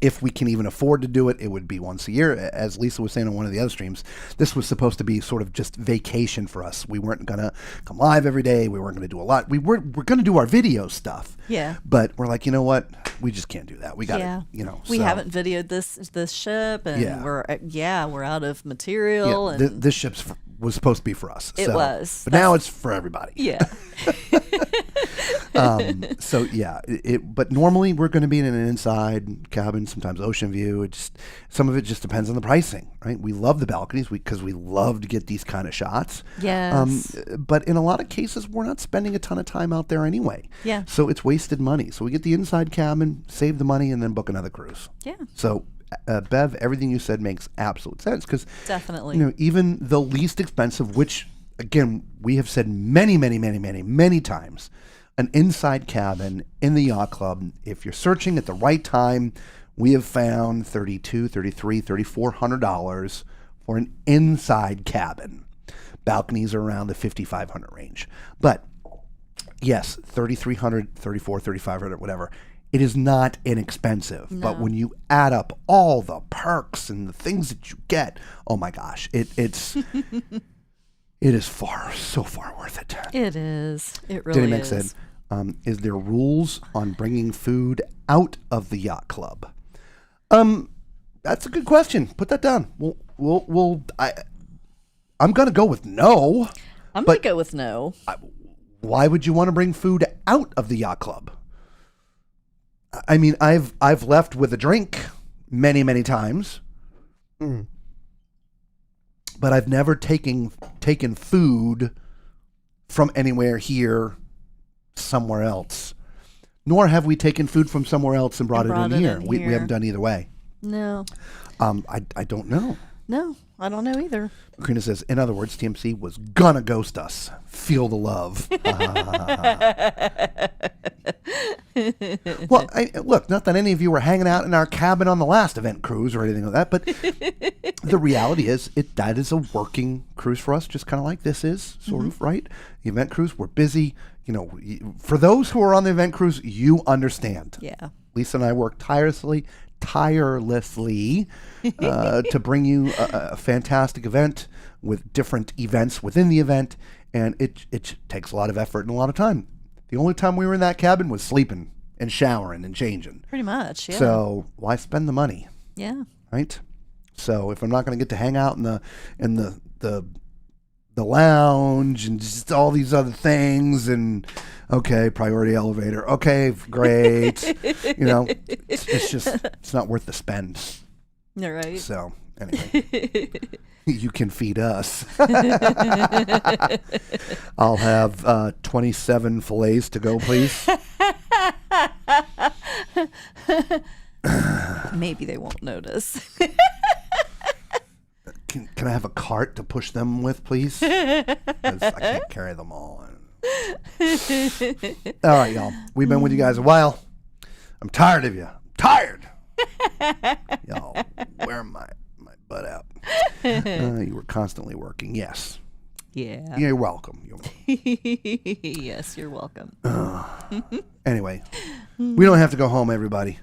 If we can even afford to do it, it would be once a year. As Lisa was saying on one of the other streams, this was supposed to be sort of just vacation for us. We weren't going to come live every day. We weren't going to do a lot. We're going to do our video stuff. Yeah. But we're like, you know what? We just can't do that. We got to, We haven't videoed this ship, and Yeah. we're out of material. Yeah, and this ship's was supposed to be for us. It was. But now it's for everybody. Yeah. So yeah, but normally we're going to be in an inside cabin, sometimes ocean view. Some of it just depends on the pricing, right? We love the balconies because we love to get these kind of shots. Yes. But in a lot of cases, we're not spending a ton of time out there anyway. Yeah. So it's wasted money. So we get the inside cabin, save the money, and then book another cruise. Yeah. So Bev, everything you said makes absolute sense because Definitely. Even the least expensive, which again we have said many, many, many, many, many times, an inside cabin in the yacht club. If you're searching at the right time, we have found $3,200, $3,300, $3,400 for an inside cabin. Balconies are around the $5,500 range, but yes, $3,300, $3,400, $3,500, whatever. It is not inexpensive, but when you add up all the perks and the things that you get, oh my gosh, it is so far worth it. It is. It really Danny Mac is. said, is there rules on bringing food out of the yacht club? That's a good question. Put that down. I'm going to go with no. I'm going to go with no. Why would you want to bring food out of the yacht club? I mean, I've left with a drink many, many times, but I've never taken food from anywhere here somewhere else. Nor have we taken food from somewhere else and brought it in here. We haven't done either way. No. I don't know. No, I don't know either. Karina says, in other words, TMC was gonna ghost us. Feel the love. Well, look, not that any of you were hanging out in our cabin on the last event cruise or anything like that, but the reality is that is a working cruise for us, just kind of like this is, sort of, right? The event cruise, we're busy. For those who are on the event cruise, you understand. Yeah. Lisa and I work tirelessly to bring you a fantastic event with different events within the event, and it takes a lot of effort and a lot of time. The only time we were in that cabin was sleeping and showering and changing. Pretty much, yeah. So why spend the money? Yeah. Right? So if I'm not going to get to hang out in the lounge and just all these other things and Okay, priority elevator. Okay, great. It's not worth the spend. All right. So, anyway, you can feed us. I'll have 27 fillets to go, please. Maybe they won't notice. Can I have a cart to push them with, please? 'Cause I can't carry them all. All right, y'all. We've been with you guys a while. I'm tired of you. I'm tired. Y'all, wear my butt out. You were constantly working. Yes. Yeah. You're welcome. You're welcome. Yes, you're welcome. Anyway, we don't have to go home, everybody.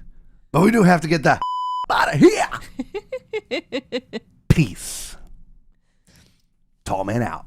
But we do have to get the out of here. Peace. Tall man out.